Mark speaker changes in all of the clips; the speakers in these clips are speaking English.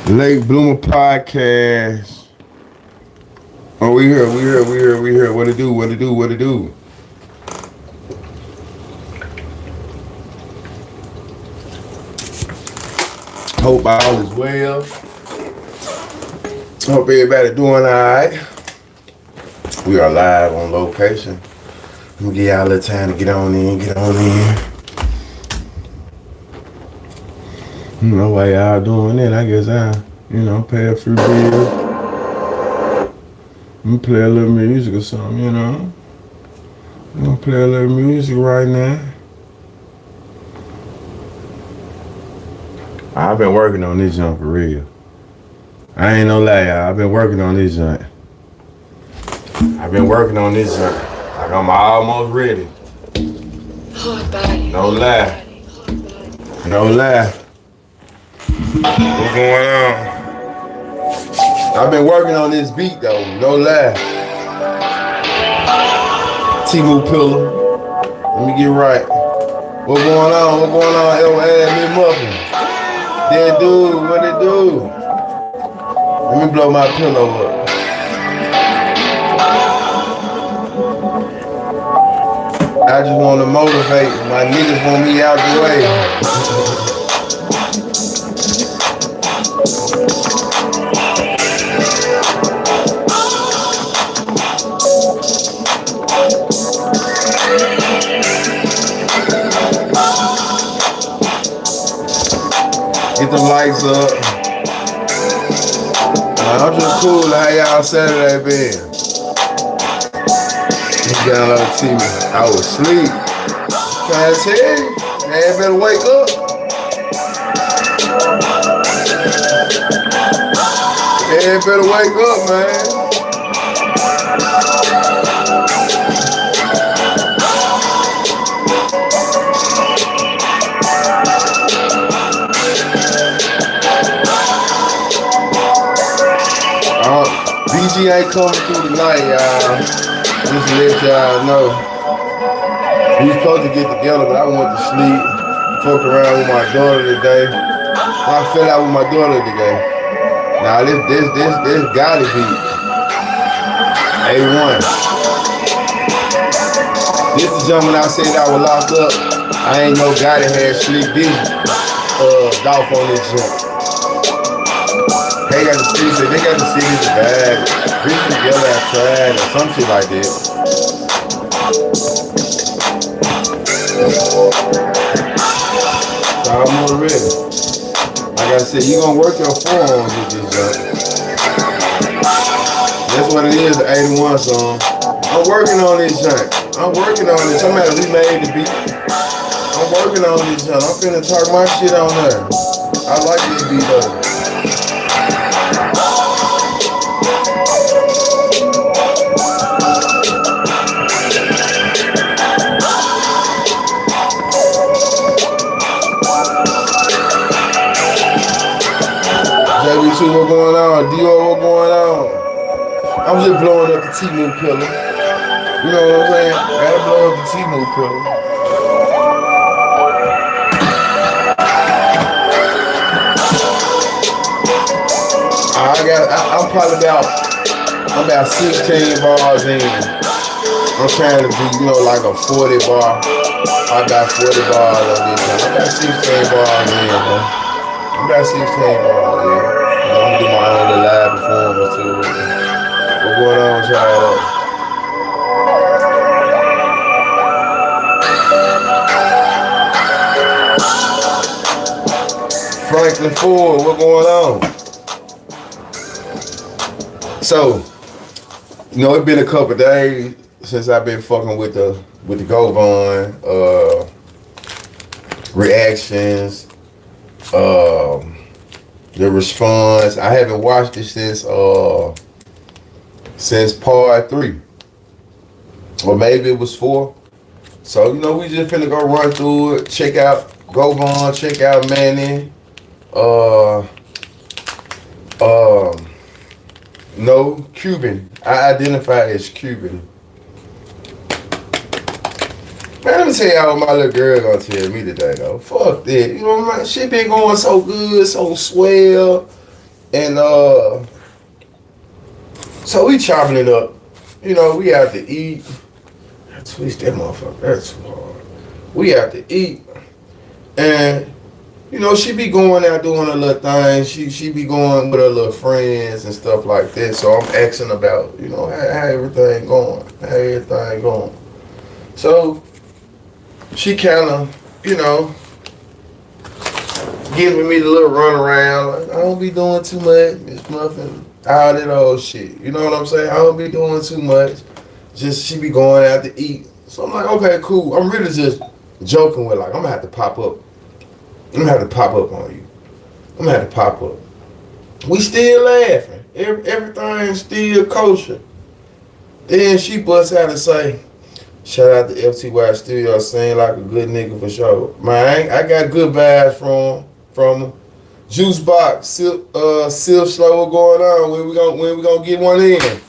Speaker 1: Late Bloomer Podcast. Oh, we here. What it do? Hope all is well. Hope everybody doing alright. We are live on location. I'm gonna give y'all a little time to get on in. You know why y'all doing it? I guess pay a few bills. I'm gonna play a little music or something, I'm gonna play a little music right now. I've been working on this junk for real. I ain't no lie, y'all. I've been working on this junk. Like I'm almost ready. No lie. What's going on? I've been working on this beat though, no lie. T-Move Pillar. Let me get right. What's going on? L.A. Muffin. That dude, what it do? Let me blow my pillow up. I just want to motivate. My niggas want me out the way. Get the lights up. I'm just cool. How y'all Saturday been? Download TV. I was asleep. Trying to tell you, man, better wake up. Man, better wake up, man. BG ain't coming through tonight, y'all. Just to let y'all know. We was supposed to get together, but I went to sleep. Fucked around with my daughter today. I fell out with my daughter today. Now this gotta be A1. This the gentleman I said I was locked up. I ain't no guy that had sleep this dolph on this jump. They got the streets, they got the cities bad. Reach together outside or some shit like that. So I'm more ready. Like I said, you gonna work your forearms with this junk. That's what it is, the 81 song. I'm working on this junk. Somebody remade the beat. I'm working on this junk. I'm finna talk my shit on there. I like this beat though. JB2, what going on? Dior, what going on? I'm just blowing up the T-Move Pillar. You know what I'm saying? Gotta blow up the T-Move Pillar. I'm probably about 16 bars in. I'm trying to be, like a 40 bar. I got 40 bars on this one. I got 16 bars in, man. I'm about 16 bars in. I'm gonna do my own little live performance too. What's going on with y'all? Franklin Ford, what's going on? So, it's been a couple days since I've been fucking with the Govon reactions, the response. I haven't watched it since part 3, or maybe it was 4. So we just finna go run through it, check out Govon, check out Manny. No, Cuban. I identify as Cuban. Man, let me tell y'all what my little girl gonna tell me today, though. Fuck that. You know what I mean? Shit been going so good, so swell. And so we chopping it up. You know, we have to eat. I twist that motherfucker. That's too hard. We have to eat. And, you know, she be going out doing her little things. She be going with her little friends and stuff like that. So I'm asking about, you know, how everything going. How everything going. So she kind of, you know, giving me the little run around. Like, I don't be doing too much. It's nothing. All that old shit. You know what I'm saying? I don't be doing too much. Just she be going out to eat. So I'm like, okay, cool. I'm really just joking with like, I'm gonna have to pop up. I'm gonna have to pop up on you. I'm gonna have to pop up. We still laughing. Everything's still kosher. Then she busts out and say, shout out to FTY Studio, saying like a good nigga for sure. Man, I got good vibes from him. Juice box, Silk Slow going on. When we gonna get one in?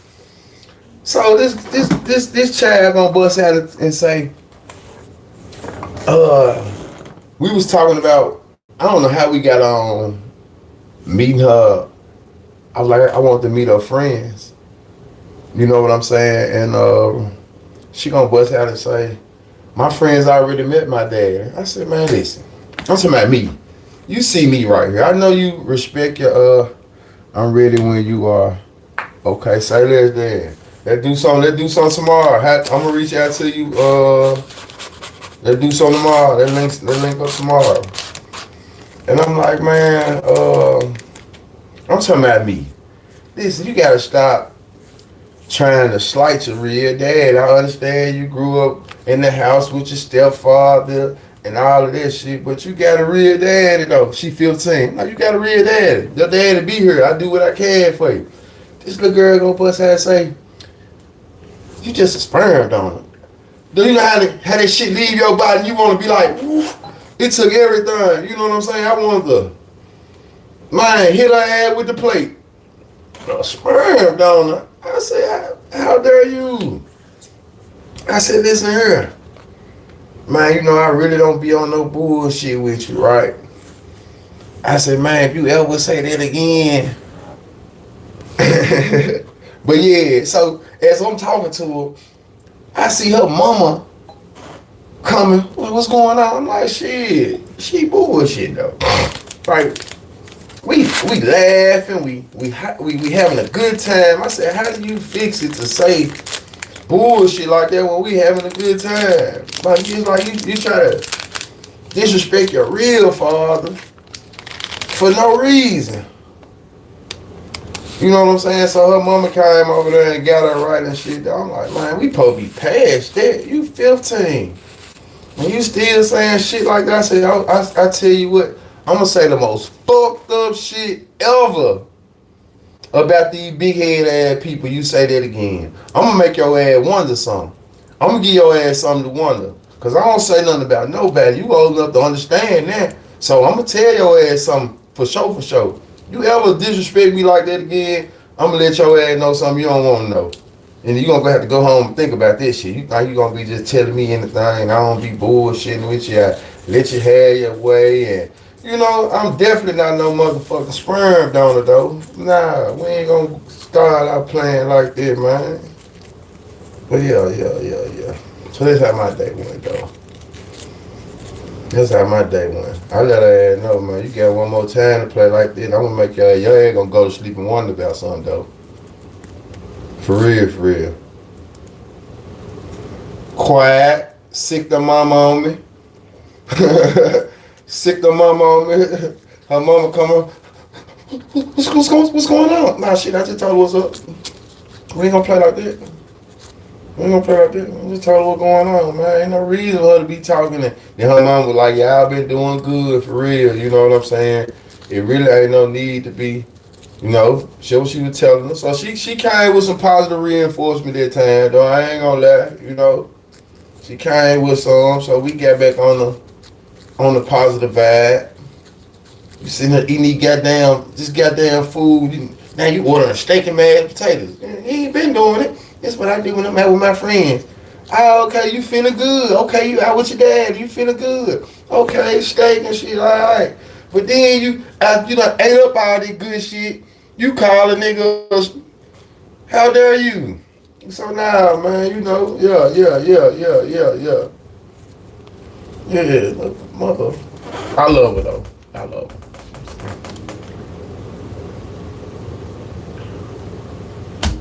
Speaker 1: So this child gonna bust out and say, we was talking about, I don't know how we got on meeting her. I was like, I want to meet her friends. You know what I'm saying? And she gonna bust out and say, my friends already met my dad. I said, man, listen, I'm talking about me. You see me right here. I know you respect your I'm ready when you are. Okay, say less then. Let's do something tomorrow. I'm gonna reach out to you. Let's do something tomorrow. Let's link up tomorrow. And I'm like, man, I'm talking about me. Listen, you gotta stop trying to slight your real dad. I understand you grew up in the house with your stepfather and all of that shit, but you got a real daddy though. She 15. No, you got a real daddy. Your daddy be here. I do what I can for you. This little girl gonna bust out and say, you just a sperm donor. Do you know how that shit leave your body? You wanna be like, woof, it took everything. You know what I'm saying? I wanted to, man, hit her ass with the plate. A sperm donor. I said, how dare you? I said, listen here. Man, you know, I really don't be on no bullshit with you, right? I said, man, if you ever say that again. But yeah, so as I'm talking to her, I see her mama coming. What's going on? I'm like, shit, she bullshit though. Right? We laughing, we having a good time. I said, how do you fix it to say bullshit like that when we having a good time? Like you try to disrespect your real father for no reason. You know what I'm saying? So her mama came over there and got her right and shit. I'm like, man, we supposed to be past that. You 15. And you still saying shit like that. I said, I tell you what, I'm going to say the most fucked up shit ever about these big head ass people. You say that again. I'm going to make your ass wonder something. I'm going to give your ass something to wonder. Because I don't say nothing about nobody. You old enough to understand that. So I'm going to tell your ass something for sure. You ever disrespect me like that again, I'm going to let your ass know something you don't want to know. And you're going to have to go home and think about this shit. You think you're going to be just telling me anything. I don't be bullshitting with you. I let you have your way. And, you know, I'm definitely not no motherfucking sperm donor, though. Nah, we ain't going to start out playing like that, man. But yeah. So that's how my day went, though. That's how my day went. I let her ass know, man, you got one more time to play like that. I'm going to make your ass going to go to sleep and wonder about something, though. For real. Quiet. Sick the mama on me. Her mama come up. What's going on? Nah, shit, I just told her what's up. We ain't gonna play like that. I just told her what's going on, man. Ain't no reason for her to be talking. And then her mom was like, yeah, I've been doing good for real. You know what I'm saying? It really ain't no need to be, you know, she what she was telling her. So she came with some positive reinforcement that time, though. I ain't gonna lie, you know. She came with some, so we got back on the positive vibe. You sitting there eating this goddamn food. Now you ordering steak and mashed potatoes. You ain't been doing it. That's what I do when I'm out with my friends. Oh, okay, you feeling good. Okay, you out with your dad. You feeling good. Okay, steak and shit. All right. But then you, after you done ate up all this good shit, you call a nigga, how dare you? So now, man, you know, yeah. Yeah, mother. I love her though. I love her.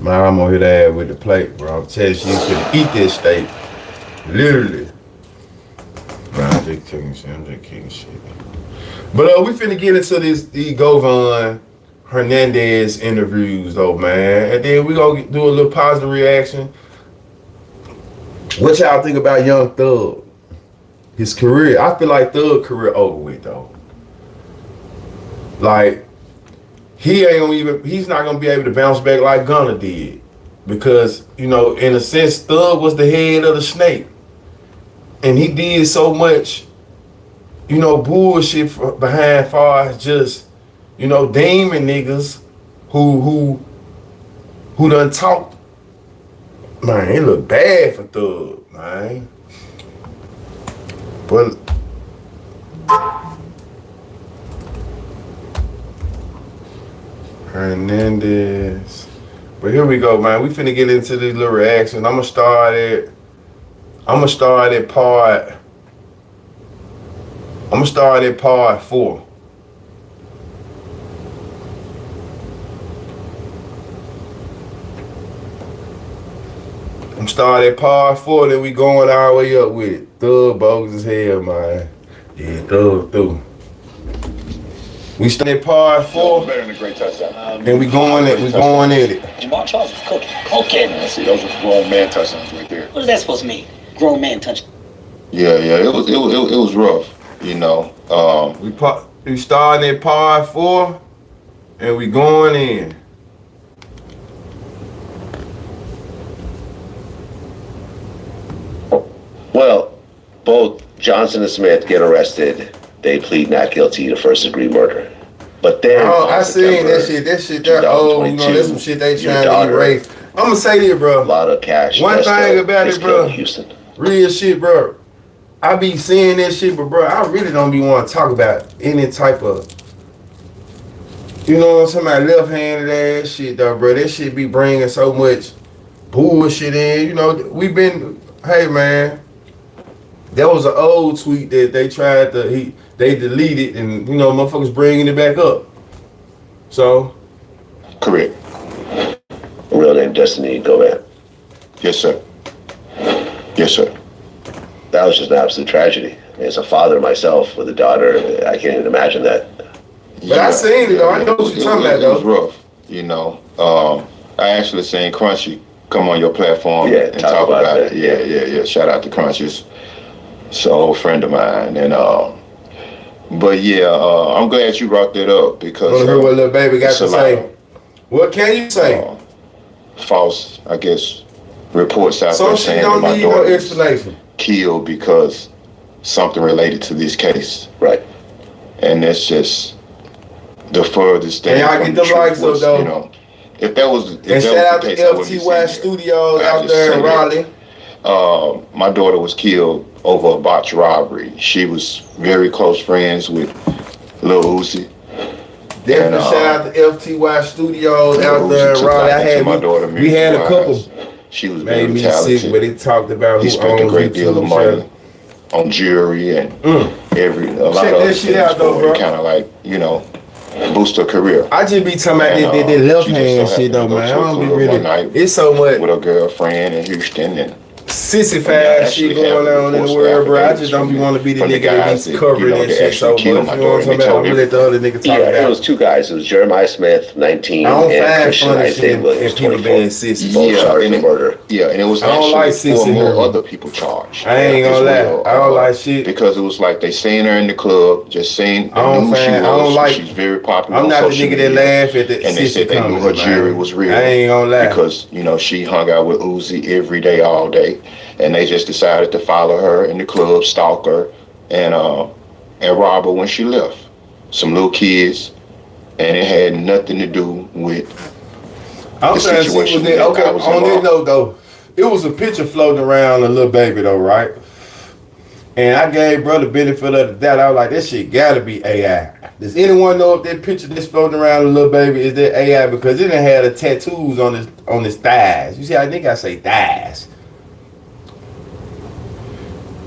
Speaker 1: Man, I'm gonna hit her ass with the plate, bro. I'm telling you, she could eat this steak. Literally. Man, I'm just kicking shit. But we finna get into these Goon Hernandez interviews though, man. And then we gonna do a little positive reaction. What y'all think about Young Thug? His career, I feel like Thug career over with though. Like, he's not gonna be able to bounce back like Gunna did. Because, you know, in a sense, Thug was the head of the snake. And he did so much, you know, bullshit behind far as just, you know, demon niggas who done talked. Man, it look bad for Thug, man. But Hernandez. But here we go, man. We finna get into these little reactions. I'm gonna start at part 4. I'm starting at part 4, then we going all the way up with it. Thug bogus as hell, man. Yeah, Thug through. We started at part 4,
Speaker 2: better than a great touchdown.
Speaker 1: and we going at it.
Speaker 3: Jamal Charles was cooking. Okay.
Speaker 2: See, those are grown man touchdowns right there.
Speaker 3: What is that supposed to mean? Grown man touchdown.
Speaker 2: Yeah, it was rough, you know.
Speaker 1: We starting at part 4, and we going in.
Speaker 4: Well, both Johnson and Smith get arrested. They plead not guilty to first-degree murder. But then,
Speaker 1: I seen that shit. That shit, that old, you know, that's some shit they trying to erase. I'm gonna say this, bro.
Speaker 4: A lot of cash.
Speaker 1: One thing about it, bro.
Speaker 4: Houston.
Speaker 1: Real shit, bro. I be seeing that shit, but bro, I really don't be want to talk about any type of, you know what I'm talking about, left-handed ass shit, though, bro. That shit be bringing so much bullshit in. You know, hey, man. That was an old tweet that they tried to, they deleted, and, you know, motherfuckers bringing it back up. So.
Speaker 4: Correct. Real name Destiny Gomez.
Speaker 2: Yes, sir. Yes, sir.
Speaker 4: That was just an absolute tragedy. As a father myself with a daughter, I can't even imagine that.
Speaker 1: But I seen it though. I know what you're talking about though.
Speaker 2: It was rough, you know. I actually seen Crunchy come on your platform and talk about it. Yeah. Shout out to Crunchy's. It's an old friend of mine, and but yeah, I'm glad you brought that up because.
Speaker 1: I want to hear what little baby got to say. What can you say?
Speaker 2: False, I guess, reports out
Speaker 1: there saying that my daughter was
Speaker 2: killed because something related to this case.
Speaker 4: Right.
Speaker 2: And that's just the furthest thing.
Speaker 1: And y'all get the likes of though.
Speaker 2: You know, if that was
Speaker 1: and shout out to FTY Studios out there in Raleigh.
Speaker 2: My daughter was killed over a botched robbery. She was very close friends with Lil Uzi.
Speaker 1: Definitely shout out to FTY Studios out there in Raleigh. We had a couple.
Speaker 2: She was
Speaker 1: made
Speaker 2: very
Speaker 1: me
Speaker 2: talented.
Speaker 1: Sick, but it talked about
Speaker 2: he spent a great deal of money on jewelry and a lot of other things for kind of like, you know, boost her career.
Speaker 1: I just be talking about that left hand shit though, man. I don't be really. It's so much
Speaker 2: with a girlfriend in Houston and
Speaker 1: sissified shit going on in the world, bro. I just don't be want to be the nigga that be covering that shit so much. You know what I'm talking about? I'm gonna let the other nigga talk about it.
Speaker 4: It was two guys. It was Jeremiah Smith, 19,
Speaker 1: I don't
Speaker 4: and
Speaker 1: find
Speaker 4: Christian
Speaker 1: funny
Speaker 4: Isaiah Williams,
Speaker 1: and people
Speaker 4: 24.
Speaker 1: being sissies.
Speaker 4: Both charged for murder.
Speaker 2: Yeah, and it was actually four more other people charged.
Speaker 1: I ain't gonna lie. I don't like shit.
Speaker 2: Because it was like they seen her in the club, just saying
Speaker 1: I don't like.
Speaker 2: She's very popular.
Speaker 1: I'm not the nigga that laugh at the
Speaker 2: and they said they knew her jewelry was real.
Speaker 1: I ain't gonna lie.
Speaker 2: Because, you know, she hung out with Uzi every day, all day. And they just decided to follow her in the club, stalk her, and rob her when she left. Some little kids, and it had nothing to do with
Speaker 1: the situation. Okay, on this note though, it was a picture floating around a little baby though, right? And I gave brother benefit of the doubt. I was like, this shit gotta be AI. Does anyone know if that picture that's floating around the little baby is that AI? Because it done had the tattoos on his thighs. You see, I think I say thighs.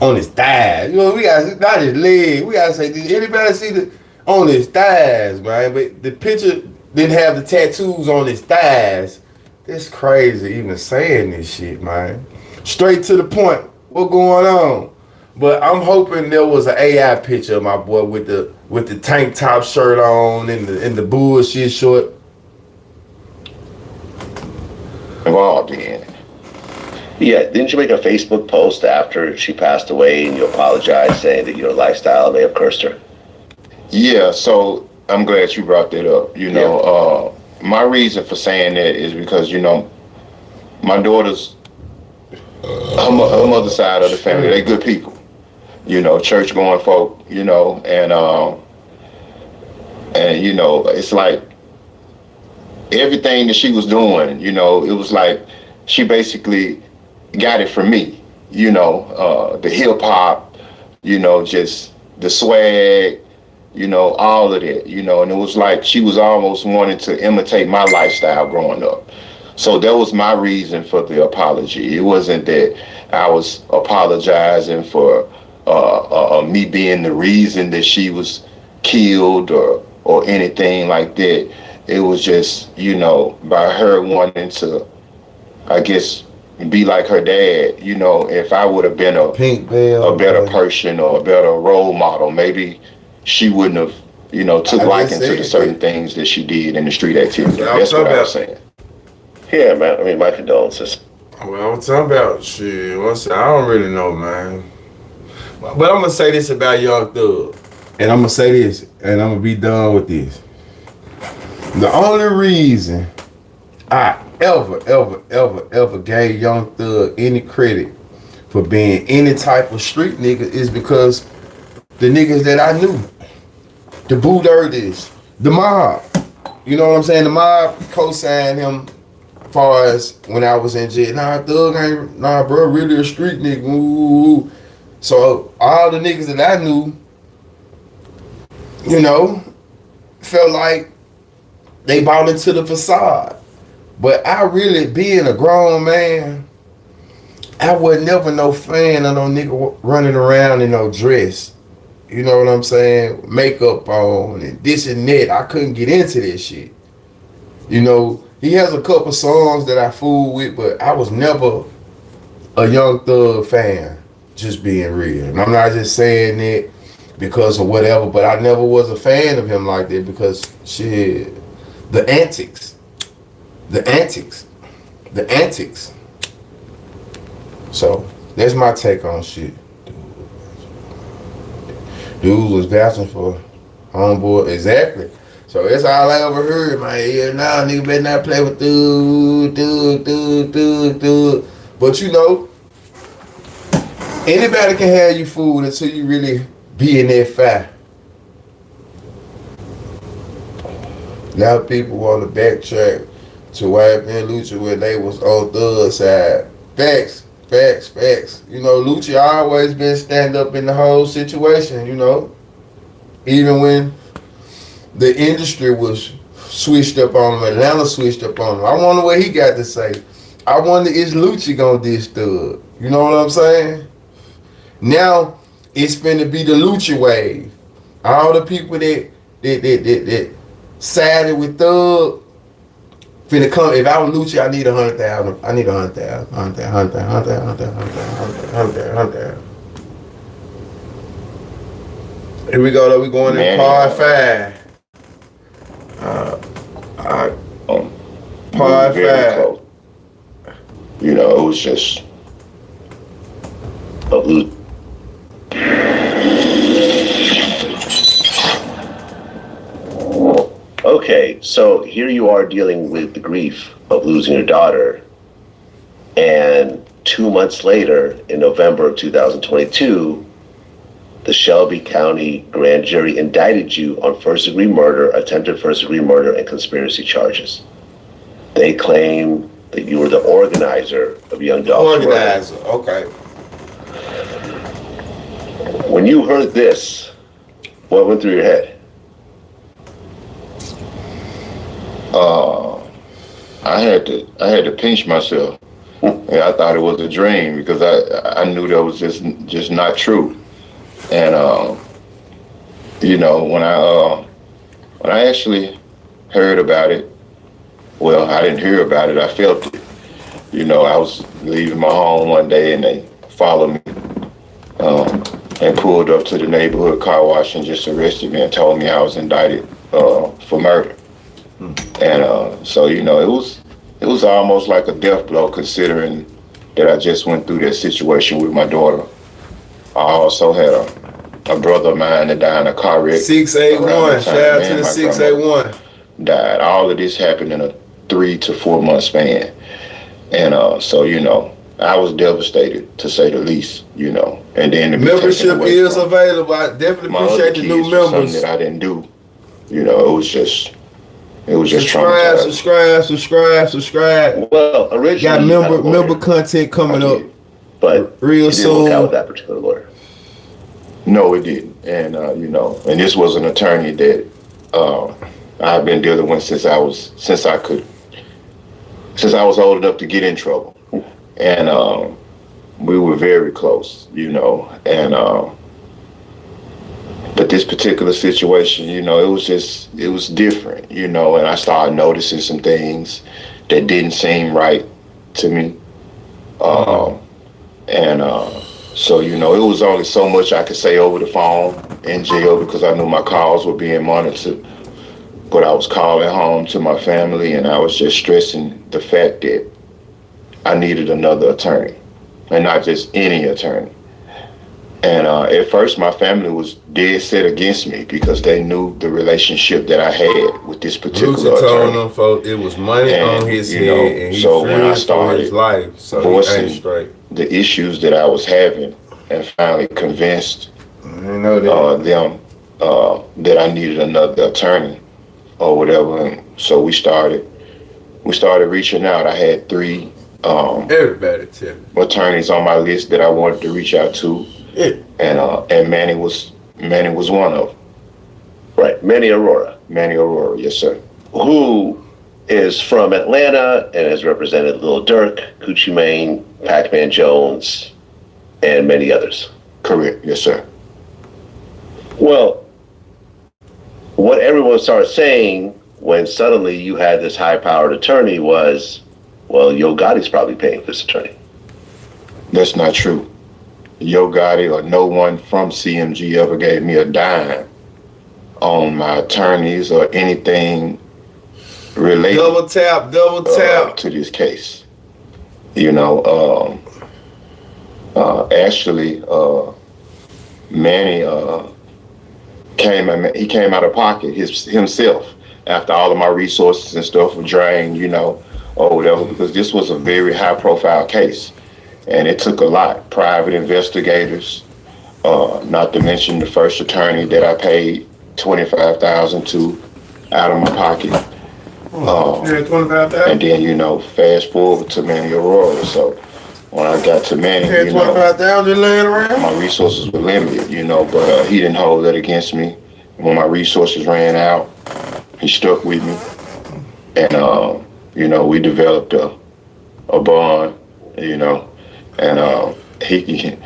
Speaker 1: On his thighs. You know, we got not his leg. We gotta say, did anybody see the on his thighs, man? But the picture didn't have the tattoos on his thighs. That's crazy even saying this shit, man. Straight to the point. What going on? But I'm hoping there was an AI picture of my boy with the tank top shirt on and the bullshit short.
Speaker 2: Involved in it.
Speaker 4: Yeah, didn't you make a Facebook post after she passed away and you apologized saying that your lifestyle may have cursed her?
Speaker 2: Yeah, so I'm glad you brought that up. You know, my reason for saying that is because, you know, my daughter's, her mother's side of the family, they good people. You know, church going folk, you know, and you know, it's like everything that she was doing, you know, it was like she basically got it from me, you know, the hip hop, you know, just the swag, you know, all of that, you know, and it was like she was almost wanting to imitate my lifestyle growing up. So that was my reason for the apology. It wasn't that I was apologizing for me being the reason that she was killed or anything like that. It was just, you know, by her wanting to, I guess, be like her dad. You know, if I would have been a better person or a better role model, maybe she wouldn't have, you know, took liking to the certain things that she did in the street activity. That's what I was saying.
Speaker 4: Yeah, man. I mean, my condolences.
Speaker 1: Well, I'm talking about shit. I don't really know, man. But I'm gonna say this about Young Thug, and I'm gonna say this, and I'm gonna be done with this. The only reason I ever gave Young Thug any credit for being any type of street nigga is because the niggas that I knew, the Boo Dirties, the mob, you know what I'm saying? The mob co-signed him as far as when I was in jail. Nah, Thug ain't, nah, bro, really a street nigga. Ooh. So all the niggas that I knew, you know, felt like they bought into the facade. But I really, being a grown man, I was never no fan of no nigga running around in no dress. You know what I'm saying? Makeup on and this and that. I couldn't get into this shit. You know, he has a couple songs that I fool with, but I was never a Young Thug fan. Just being real. And I'm not just saying that because of whatever, but I never was a fan of him like that because shit, the antics. So that's my take on shit. Dude was vouching for homeboy, exactly. So that's all I ever heard, man. Yeah, nah, nigga better not play with dude. But you know, anybody can have you fooled until you really be in that fight. Now people want to backtrack to White Man Lucha when they was on Thug's side. Facts. You know, Lucha always been stand up in the whole situation, you know. Even when the industry was switched up on him, Atlanta switched up on him. I wonder what he got to say. I wonder, is Lucha gonna diss Thug? You know what I'm saying? Now it's finna be the Lucha wave. All the people that sided with Thug finna come. If I was Lucha, I need 100,000. I need 100,000. 100,000. Here we go though. We going in part 5. Part 5.
Speaker 2: You know, it was just
Speaker 4: a blue. Okay, so here you are dealing with the grief of losing your daughter, and 2 months later, in November of 2022, the Shelby County grand jury indicted you on first-degree murder, attempted first-degree murder, and conspiracy charges. They claim that you were the organizer of Young Dolph's murder.
Speaker 1: Organizer, okay.
Speaker 4: When you heard this, what went through your head?
Speaker 2: I had to pinch myself. And I thought it was a dream because I knew that was just not true. And you know, when I actually heard about it, well, I didn't hear about it. I felt it. You know, I was leaving my home one day and they followed me and pulled up to the neighborhood car wash and just arrested me and told me I was indicted for murder. And so, you know, it was almost like a death blow considering that I just went through that situation with my daughter. I also had a brother of mine that died in a car wreck.
Speaker 1: 681, shout out to the 681.
Speaker 2: Died. All of this happened in a 3 to 4 month span. And so, you know, I was devastated to say the least, you know. And then the
Speaker 1: membership is available. I definitely appreciate the new members.
Speaker 2: Something that I didn't do. You know, it was just
Speaker 1: subscribe.
Speaker 4: Well, originally
Speaker 1: got member content coming up,
Speaker 4: but
Speaker 1: real
Speaker 4: it didn't
Speaker 1: soon.
Speaker 4: work out with that particular lawyer.
Speaker 2: No, it didn't. And you know, and this was an attorney that I've been dealing with since I was old enough to get in trouble, and we were very close, you know, and but this particular situation, you know, it was different, you know, and I started noticing some things that didn't seem right to me. So, you know, it was only so much I could say over the phone in jail because I knew my calls were being monitored. But I was calling home to my family and I was just stressing the fact that I needed another attorney and not just any attorney. And at first, my family was dead set against me because they knew the relationship that I had with this particular attorney.
Speaker 1: told them folks it was money on his head, and he
Speaker 2: so when I started
Speaker 1: his life, so
Speaker 2: voicing the issues that I was having, and finally convinced them that I needed another attorney or whatever. And so we started reaching out. I had 3 attorneys on my list that I wanted to reach out to.
Speaker 1: Yeah.
Speaker 2: And Manny was one of them.
Speaker 4: Right, Manny Arora.
Speaker 2: Manny Arora, yes, sir.
Speaker 4: Who is from Atlanta and has represented Lil Durk, Gucci Mane, Pac-Man Jones, and many others.
Speaker 2: Correct, yes, sir.
Speaker 4: Well, what everyone started saying when suddenly you had this high-powered attorney was, well, Yo Gotti's probably paying for this attorney.
Speaker 2: That's not true. Yo Gotti or no one from CMG ever gave me a dime on my attorneys or anything related
Speaker 1: double tap
Speaker 2: to this case. You know, actually, Manny came out of pocket himself after all of my resources and stuff were drained, you know, or whatever, because this was a very high-profile case. And it took a lot. Private investigators, not to mention the first attorney that I paid $25,000 to out of my pocket.
Speaker 1: $25,000?
Speaker 2: And then, you know, fast forward to Manny Arora. So when I got to Manny, you know,
Speaker 1: $25,000 laying around?
Speaker 2: my resources were limited, you know, but he didn't hold that against me. When my resources ran out, he stuck with me. And, you know, we developed a bond, you know. And he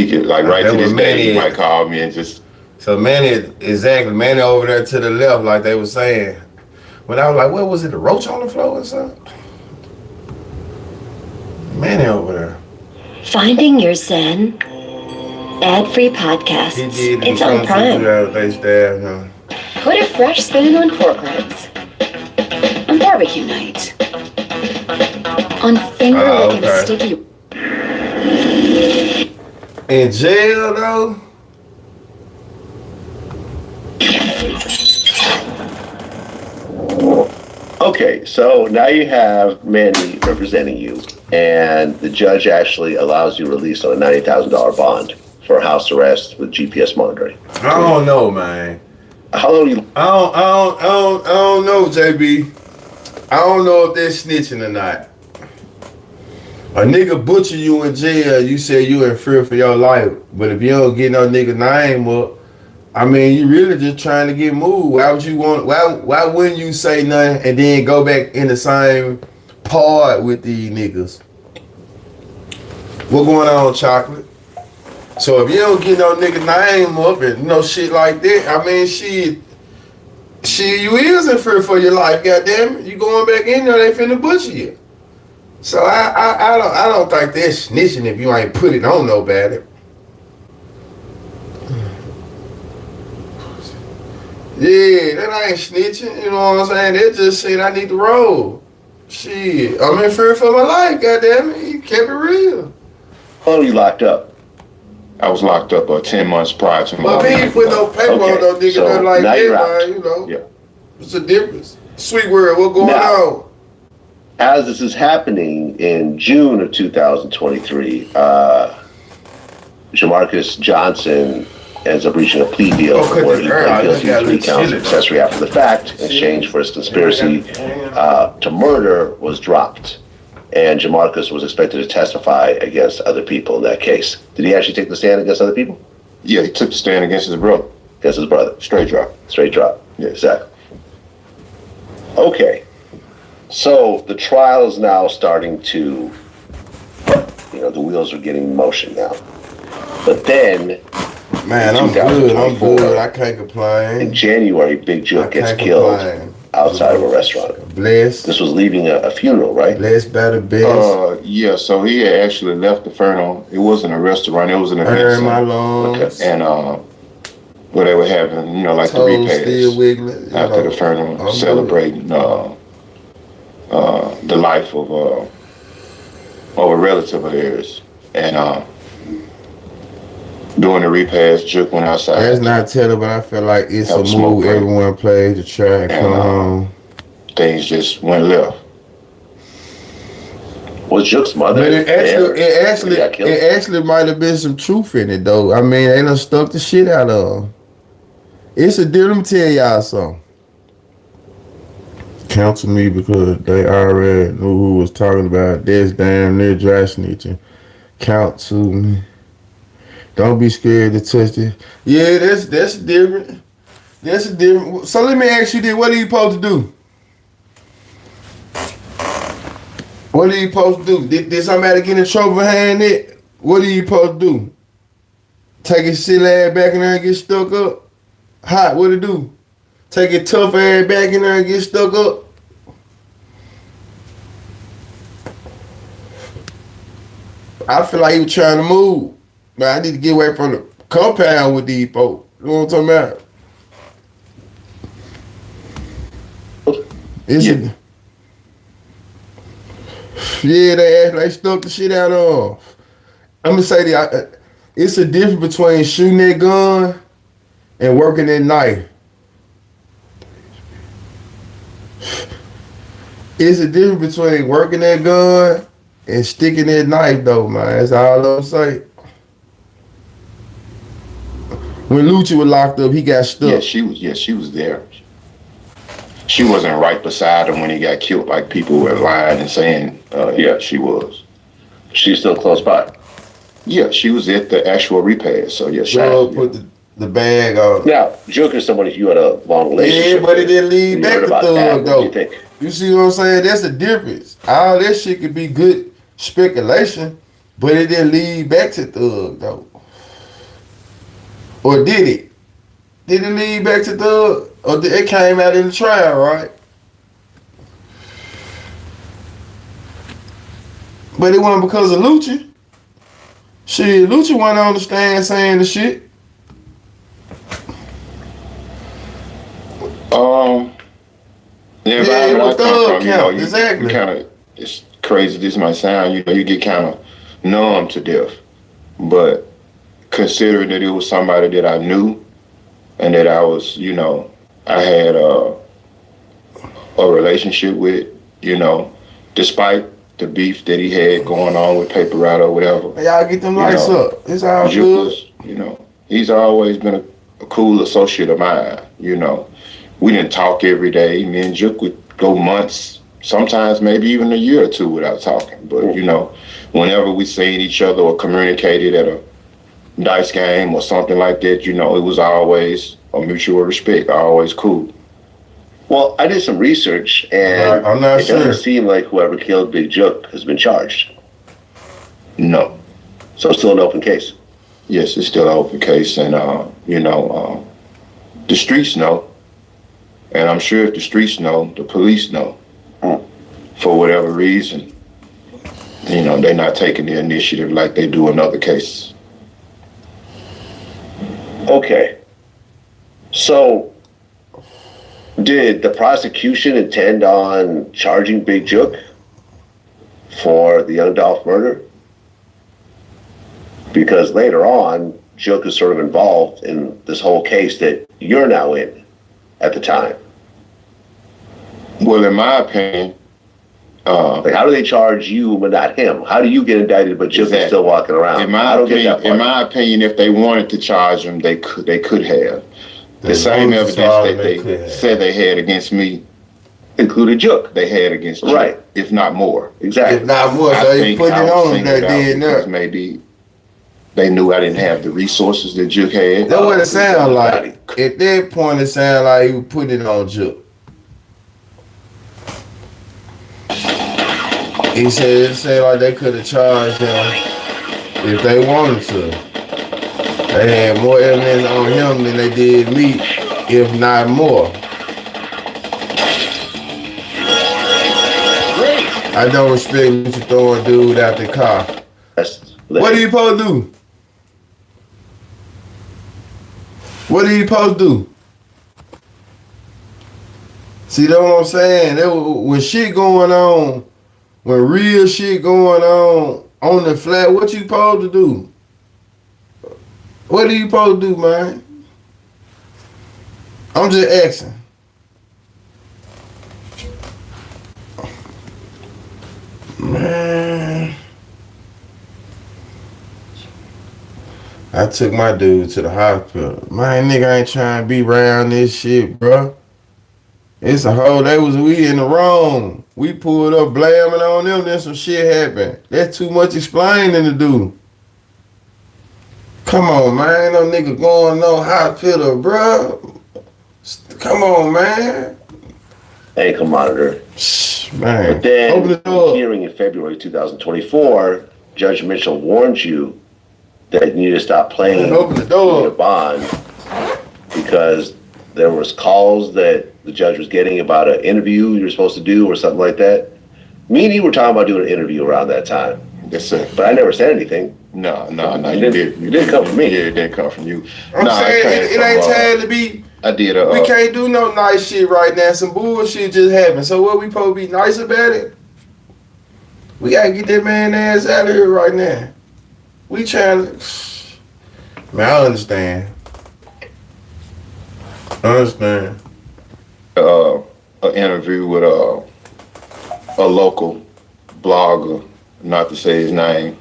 Speaker 2: could like right to this day, he might call me and just.
Speaker 1: So Manny over there to the left, like they were saying. When I was like, what was it, a roach on the floor or something? Manny over there.
Speaker 5: Finding Your Zen. Ad-free podcasts. It's on Prime. Put a fresh spin on pork ribs. On barbecue night. On finger-licking sticky.
Speaker 1: In jail, though?
Speaker 4: Okay, so now you have Manny representing you, and the judge actually allows you release on a $90,000 bond for house arrest with GPS monitoring.
Speaker 1: I don't know, man.
Speaker 4: How long you?
Speaker 1: I don't know, JB. I don't know if they're snitching or not. A nigga butcher you in jail, you say you in fear for your life. But if you don't get no nigga name up, I mean, you really just trying to get moved. Why would you want? Why wouldn't you say nothing and then go back in the same part with these niggas? What going on, Chocolate? So if you don't get no nigga name up and no shit like that, I mean, shit, you is in fear for your life. Goddamn it, you going back in there, they finna butcher you. So I don't think that's snitching if you ain't put it on nobody. Yeah, that ain't snitching, you know what I'm saying? They just said I need to roll. Shit, I'm in fear for my life, goddamn it. You kept it real.
Speaker 4: How long are you locked up?
Speaker 2: I was locked up 10 months prior to my.
Speaker 1: But we ain't put no paper on no nigga,
Speaker 4: so
Speaker 1: nothing like
Speaker 4: now
Speaker 1: that,
Speaker 4: you're out.
Speaker 1: man, you know.
Speaker 2: Yeah.
Speaker 1: What's the difference? Sweet word, what going on?
Speaker 4: As this is happening in June of 2023, Jamarcus Johnson ends up reaching a plea deal where he pled guilty to 3 counts of accessory after the fact in exchange for his conspiracy to murder was dropped. And Jamarcus was expected to testify against other people in that case. Did he actually take the stand against other people?
Speaker 2: Yeah, he took the stand against his brother.
Speaker 4: Against his brother.
Speaker 2: Straight drop.
Speaker 4: Straight drop. Yeah, exactly. Okay. So the trial is now starting to, the wheels are getting in motion now. But then,
Speaker 1: man, I'm good. I can't complain.
Speaker 4: In January, Big Jook gets killed outside of a restaurant.
Speaker 1: Blessed.
Speaker 4: This was leaving a funeral, right?
Speaker 1: Blessed by the best.
Speaker 2: Yeah, so he had actually left the funeral. It wasn't a restaurant, it was an event center.
Speaker 1: My lungs.
Speaker 2: And where they were having, like the repairs after the funeral, celebrating the life of a relative of theirs. And during the repairs, Jook went outside.
Speaker 1: That's not telling, but I feel like it's a move everyone plays to try and come home.
Speaker 2: Things just went left.
Speaker 4: Was Jook's mother?
Speaker 1: But it actually might have been some truth in it though. I mean, they done stuck the shit out of him. It's a deal. Let me tell y'all something. Counsel me because they already knew who was talking about this damn near dry snitching. Counsel me. Don't be scared to touch it. Yeah, that's different. That's different. So let me ask you this: what are you supposed to do? What are you supposed to do? Did somebody get in trouble behind it? What are you supposed to do? Take his silly ass back in there and get stuck up? Hot, what it do? Take your tough ass back in there and get stuck up? I feel like he was trying to move. But I need to get away from the compound with these folks. You know what I'm talking about? They stuck the shit out of. I'm gonna say that it's a difference between shooting that gun and working that knife. It's a difference between working that gun and sticking that knife, though, man. That's all I'm saying. When Lucci was locked up, he got stuck.
Speaker 2: Yeah, she was there. She wasn't right beside him when he got killed, like people were lying and saying, she was.
Speaker 4: She's still close by.
Speaker 2: Yeah, she was at the actual repair, so yeah, she
Speaker 1: put the bag on.
Speaker 4: Now, Jook is somebody you had a long relationship
Speaker 1: with. Yeah, but it didn't lead back to Thug, though.
Speaker 4: What do you think?
Speaker 1: You see what I'm saying? That's the difference. All that shit could be good speculation, but it didn't lead back to Thug, though. Or did it? Did it lead back to Thug? Or it came out in the trial, right? But it wasn't because of Lucci. Shit, Lucci wasn't on the stand saying the shit.
Speaker 2: Exactly. It's crazy. This might sound, you get kind of numb to death, but considering that it was somebody that I knew and that I was, I had a relationship with, despite the beef that he had going on with Paperado or whatever.
Speaker 1: Y'all get them lights up. It's all good.
Speaker 2: He's always been a cool associate of mine, We didn't talk every day. Me and Jook would go months, sometimes maybe even a year or two without talking. But, whenever we seen each other or communicated at a dice game or something like that. You know, it was always a mutual respect, always cool.
Speaker 4: Well, I did some research, and
Speaker 1: I'm not
Speaker 4: it
Speaker 1: sure.
Speaker 4: doesn't seem like whoever killed Big Jook has been charged.
Speaker 2: No.
Speaker 4: So it's still an open case.
Speaker 2: Yes, it's still an open case, and the streets know, and I'm sure if the streets know, the police know. For whatever reason, you know, they're not taking the initiative like they do in other cases.
Speaker 4: Okay. So, did the prosecution intend on charging Big Jook for the Young Dolph murder? Because later on, Jook is sort of involved in this whole case that you're now in at the time.
Speaker 2: Well, in my opinion,
Speaker 4: like, how do they charge you but not him? How do you get indicted but Jook is still walking around?
Speaker 2: In my opinion, if they wanted to charge him, they could have. The same evidence that they said they had against me included Jook. They had against Jook,
Speaker 4: right?
Speaker 2: If not more.
Speaker 4: Exactly.
Speaker 1: If not more, so they put it on that did
Speaker 2: because maybe they knew I didn't have the resources that Jook had.
Speaker 1: That's what it sounded like. At that point, it sounded like he was putting it on Jook. He said it said like they could have charged him if they wanted to. They had more evidence on him than they did me, if not more. I don't respect you to throw a dude out the car. What are you supposed to do? What are you supposed to do? See, that's what I'm saying. When shit going on, when real shit going on the flat, what you supposed to do? What are you supposed to do, man? I'm just asking. Man. I took my dude to the hospital. Man, nigga ain't trying to be around this shit, bro. It's a whole, we in the wrong. We pulled up blaming on them, then some shit happened. That's too much explaining to do. Come on, man. No nigga going no hospital, bro. Come on, man.
Speaker 4: Ankle monitor.
Speaker 1: Man.
Speaker 4: But then, open the door. Hearing in February 2024, Judge Mitchell warned you that you need to stop playing
Speaker 1: open the door.
Speaker 4: Your bond because there was calls that the judge was getting about an interview you were supposed to do or something like that. Me and you were talking about doing an interview around that time.
Speaker 2: Yes, sir.
Speaker 4: But I never said anything.
Speaker 2: No, you didn't.
Speaker 4: You didn't come from me.
Speaker 2: Yeah, it didn't come from you.
Speaker 1: I'm saying it ain't time to be.
Speaker 2: I did.
Speaker 1: We can't do no nice shit right now. Some bullshit just happened. So what we supposed to be nice about it? We gotta get that man ass out of here right now. We trying to. Man, I understand.
Speaker 2: An interview with a local blogger, not to say his name.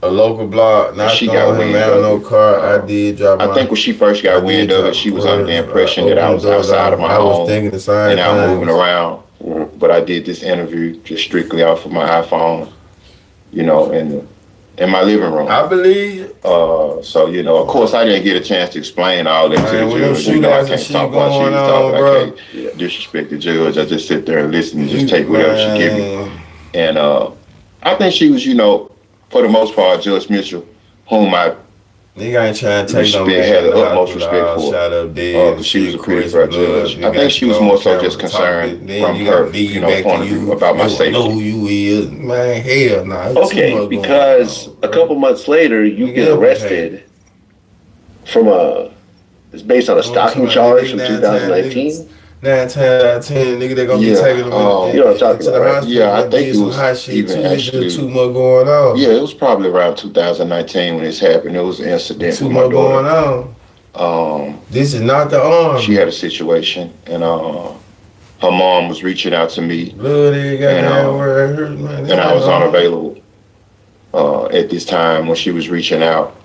Speaker 1: A local blog, not
Speaker 2: she got wind of
Speaker 1: no car. I did drop.
Speaker 2: I think when she first got wind of it, she was under the impression that I was outside of my home.
Speaker 1: I was thinking the same
Speaker 2: and I'm moving around. But I did this interview just strictly off of my iPhone, you know, in my living room.
Speaker 1: I believe.
Speaker 2: So, you know, of course, I didn't get a chance to explain all that to the judge. You know, I can't talk while she was talking. I can't disrespect the judge. I just sit there and listen and just take whatever she give me. And I think she was, you know, for the most part, Judge Mitchell, whom I
Speaker 1: nigga ain't trying to take no man.
Speaker 2: Had the utmost respect for. She was a pretty fair judge. I think she was more so just concerned from her, you know, point of view about my safety.
Speaker 1: Know who you is, man. Hell nah.
Speaker 4: Okay, because a couple months later, you get arrested from it's based on a stalking charge from 2019.
Speaker 1: 9 times out of 10, nigga, they gonna be taking them
Speaker 4: you know what I'm talking about, right?
Speaker 2: Yeah, I think it was even actually
Speaker 1: too much going on.
Speaker 2: Yeah, it was probably around 2019 when this happened. It was an incident
Speaker 1: too
Speaker 2: with my
Speaker 1: much
Speaker 2: daughter.
Speaker 1: Going on. This is not the arm.
Speaker 2: She had a situation, and her mom was reaching out to me, and I was unavailable at this time when she was reaching out.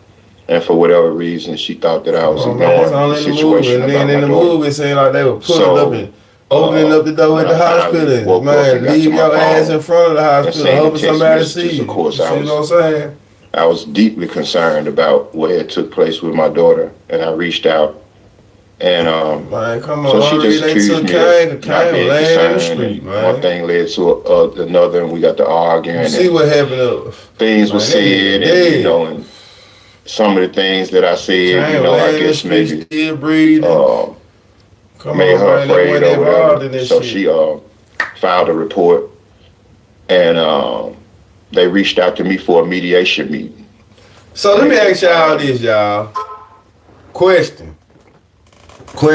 Speaker 2: And for whatever reason, she thought that I was ignoring the situation.
Speaker 1: And then in the movie, it seemed like they were pulling up and opening up the door at the hospital. Man, leave your ass in front of the hospital, hoping somebody sees you. See what I'm saying?
Speaker 2: I was deeply concerned about what had took place with my daughter, and I reached out. And
Speaker 1: man, come on,
Speaker 2: so she just accused me of not being concerned.
Speaker 1: Street,
Speaker 2: and one thing led to another, and we got to arguing.
Speaker 1: See what happened.
Speaker 2: Things were said, and you know, and some of the things that I said, you know, I guess maybe made her afraid or whatever. So she filed a report, and they reached out to me for a mediation meeting.
Speaker 1: So let me ask y'all this, y'all. Question. Hold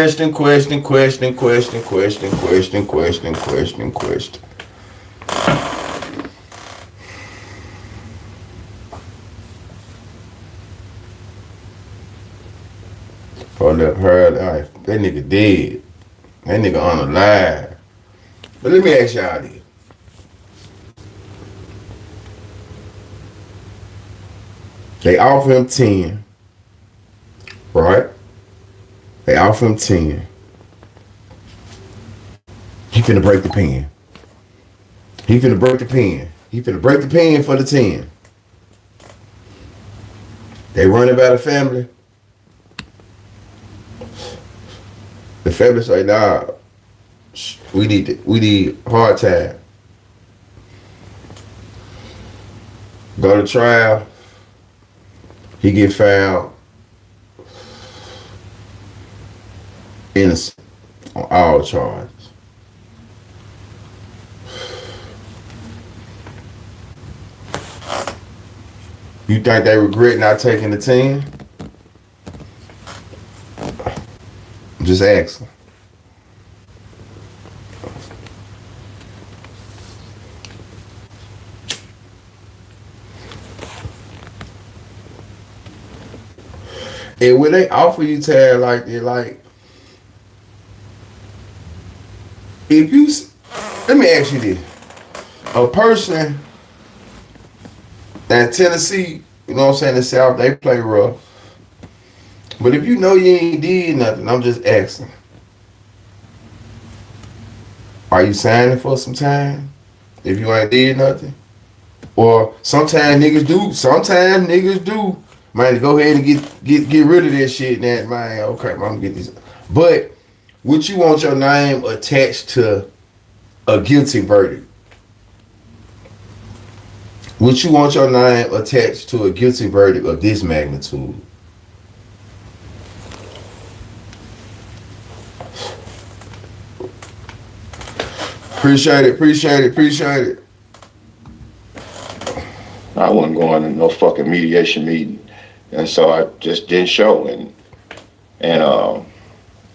Speaker 1: up, heard, all right, that nigga dead. That nigga unalive. But let me ask y'all this. They offer him 10, right? They offer him 10. He finna break the pen. He finna break the pen. He finna break the pen for the 10. They run about the family. The family say, nah, we need hard time. Go to trial. He get found innocent on all charges. You think they regret not taking the 10? I'm just asking. And when they offer you time like that, like, if you, let me ask you this. A person that Tennessee, you know what I'm saying, the South, they play rough. But if you know you ain't did nothing, I'm just asking. Are you signing for some time if you ain't did nothing? Or sometimes niggas do. Man, go ahead and get rid of that shit. That man, okay, I'm gonna get this. But would you want your name attached to a guilty verdict? Would you want your name attached to a guilty verdict of this magnitude? Appreciate it.
Speaker 2: I wasn't going to no fucking mediation meeting. And so I just didn't show, and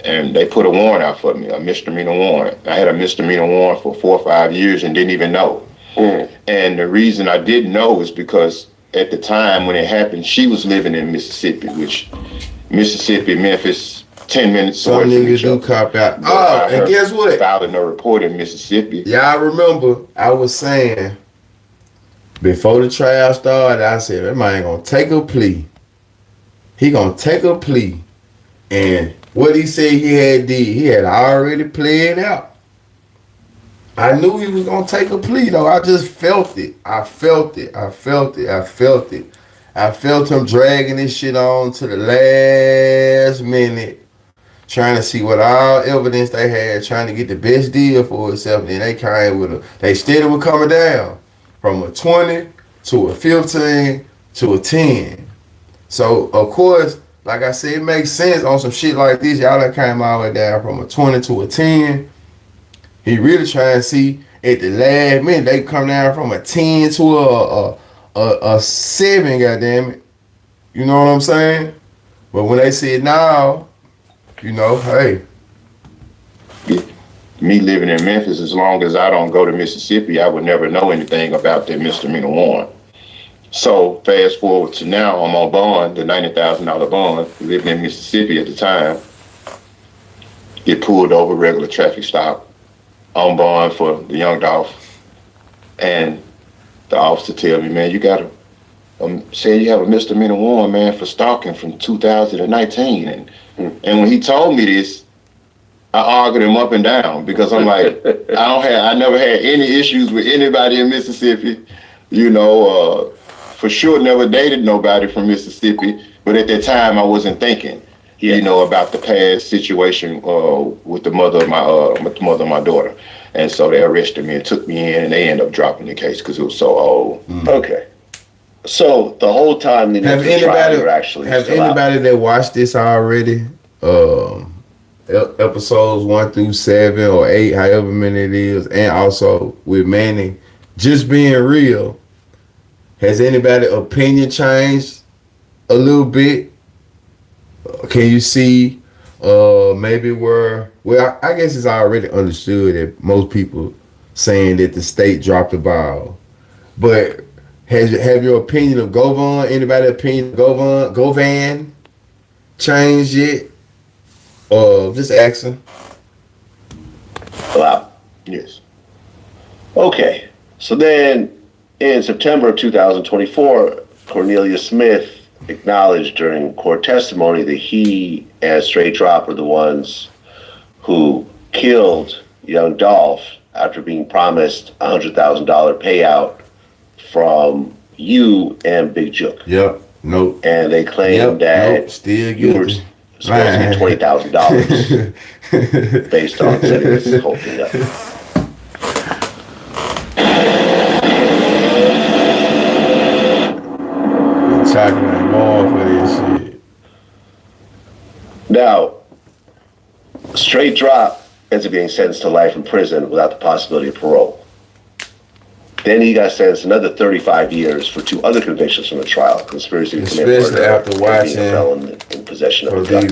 Speaker 2: they put a warrant out for me, a misdemeanor warrant. I had a misdemeanor warrant for 4 or 5 years and didn't even know. And the reason I didn't know is because at the time when it happened, she was living in Mississippi, which Mississippi, Memphis, 10 minutes
Speaker 1: Some
Speaker 2: away from
Speaker 1: niggas
Speaker 2: each other.
Speaker 1: do cop out. Oh, and guess what?
Speaker 2: Filed a no report in Mississippi.
Speaker 1: Yeah, I remember I was saying before the trial started, I said, that man gonna take a plea. He gonna take a plea. And what he said he had already played out. I knew he was gonna take a plea though. I just felt it. I felt him dragging this shit on to the last minute, trying to see what all evidence they had, trying to get the best deal for himself. And then they came with they still were coming down from a 20 to a 15 to a 10. So, of course, like I said, it makes sense on some shit like this. Y'all that came all the way down from a 20 to a 10. He really trying to see at the last minute, they come down from a 10 to a 7, goddammit. You know what I'm saying? But when they said no, you know, hey.
Speaker 2: Me living in Memphis, as long as I don't go to Mississippi, I would never know anything about that misdemeanor warrant. So fast forward to now, I'm on bond, the $90,000 bond, living in Mississippi at the time. Get pulled over, regular traffic stop, on bond for the young Dolph. And the officer tell me, man, you gotta say you have a misdemeanor warrant, man, for stalking from 2019. And when he told me this, I argued him up and down because I'm like, I never had any issues with anybody in Mississippi, you know, for sure never dated nobody from Mississippi, but at that time I wasn't thinking, you know, about the past situation with the mother of my daughter. And so they arrested me and took me in, and they ended up dropping the case because it was so old.
Speaker 4: Okay. So the whole time they
Speaker 1: have anybody that watched this already? Episodes 1 through 7 or 8, however many it is, and also with Manny just being real. Has anybody opinion changed a little bit? Can you see maybe where? Well, I guess it's already understood that most people saying that the state dropped the ball, but have your opinion of Govan changed yet? Just asking.
Speaker 4: Wow.
Speaker 2: Yes.
Speaker 4: Okay. So then in September of 2024, Cornelius Smith acknowledged during court testimony that he and Straight Drop were the ones who killed young Dolph after being promised a $100,000 payout from you and Big Jook.
Speaker 1: Yep. Nope.
Speaker 4: And they claimed that
Speaker 1: still
Speaker 4: you were supposed to get $20,000 based on setting this whole thing up.
Speaker 1: Chocolate more for this shit.
Speaker 4: Now, Straight Drop ends up getting sentenced to life in prison without the possibility of parole. Then he got sentenced another 35 years for 2 other convictions from the trial: conspiracy to commit murder,
Speaker 1: after watching
Speaker 4: being a felon in possession of a gun.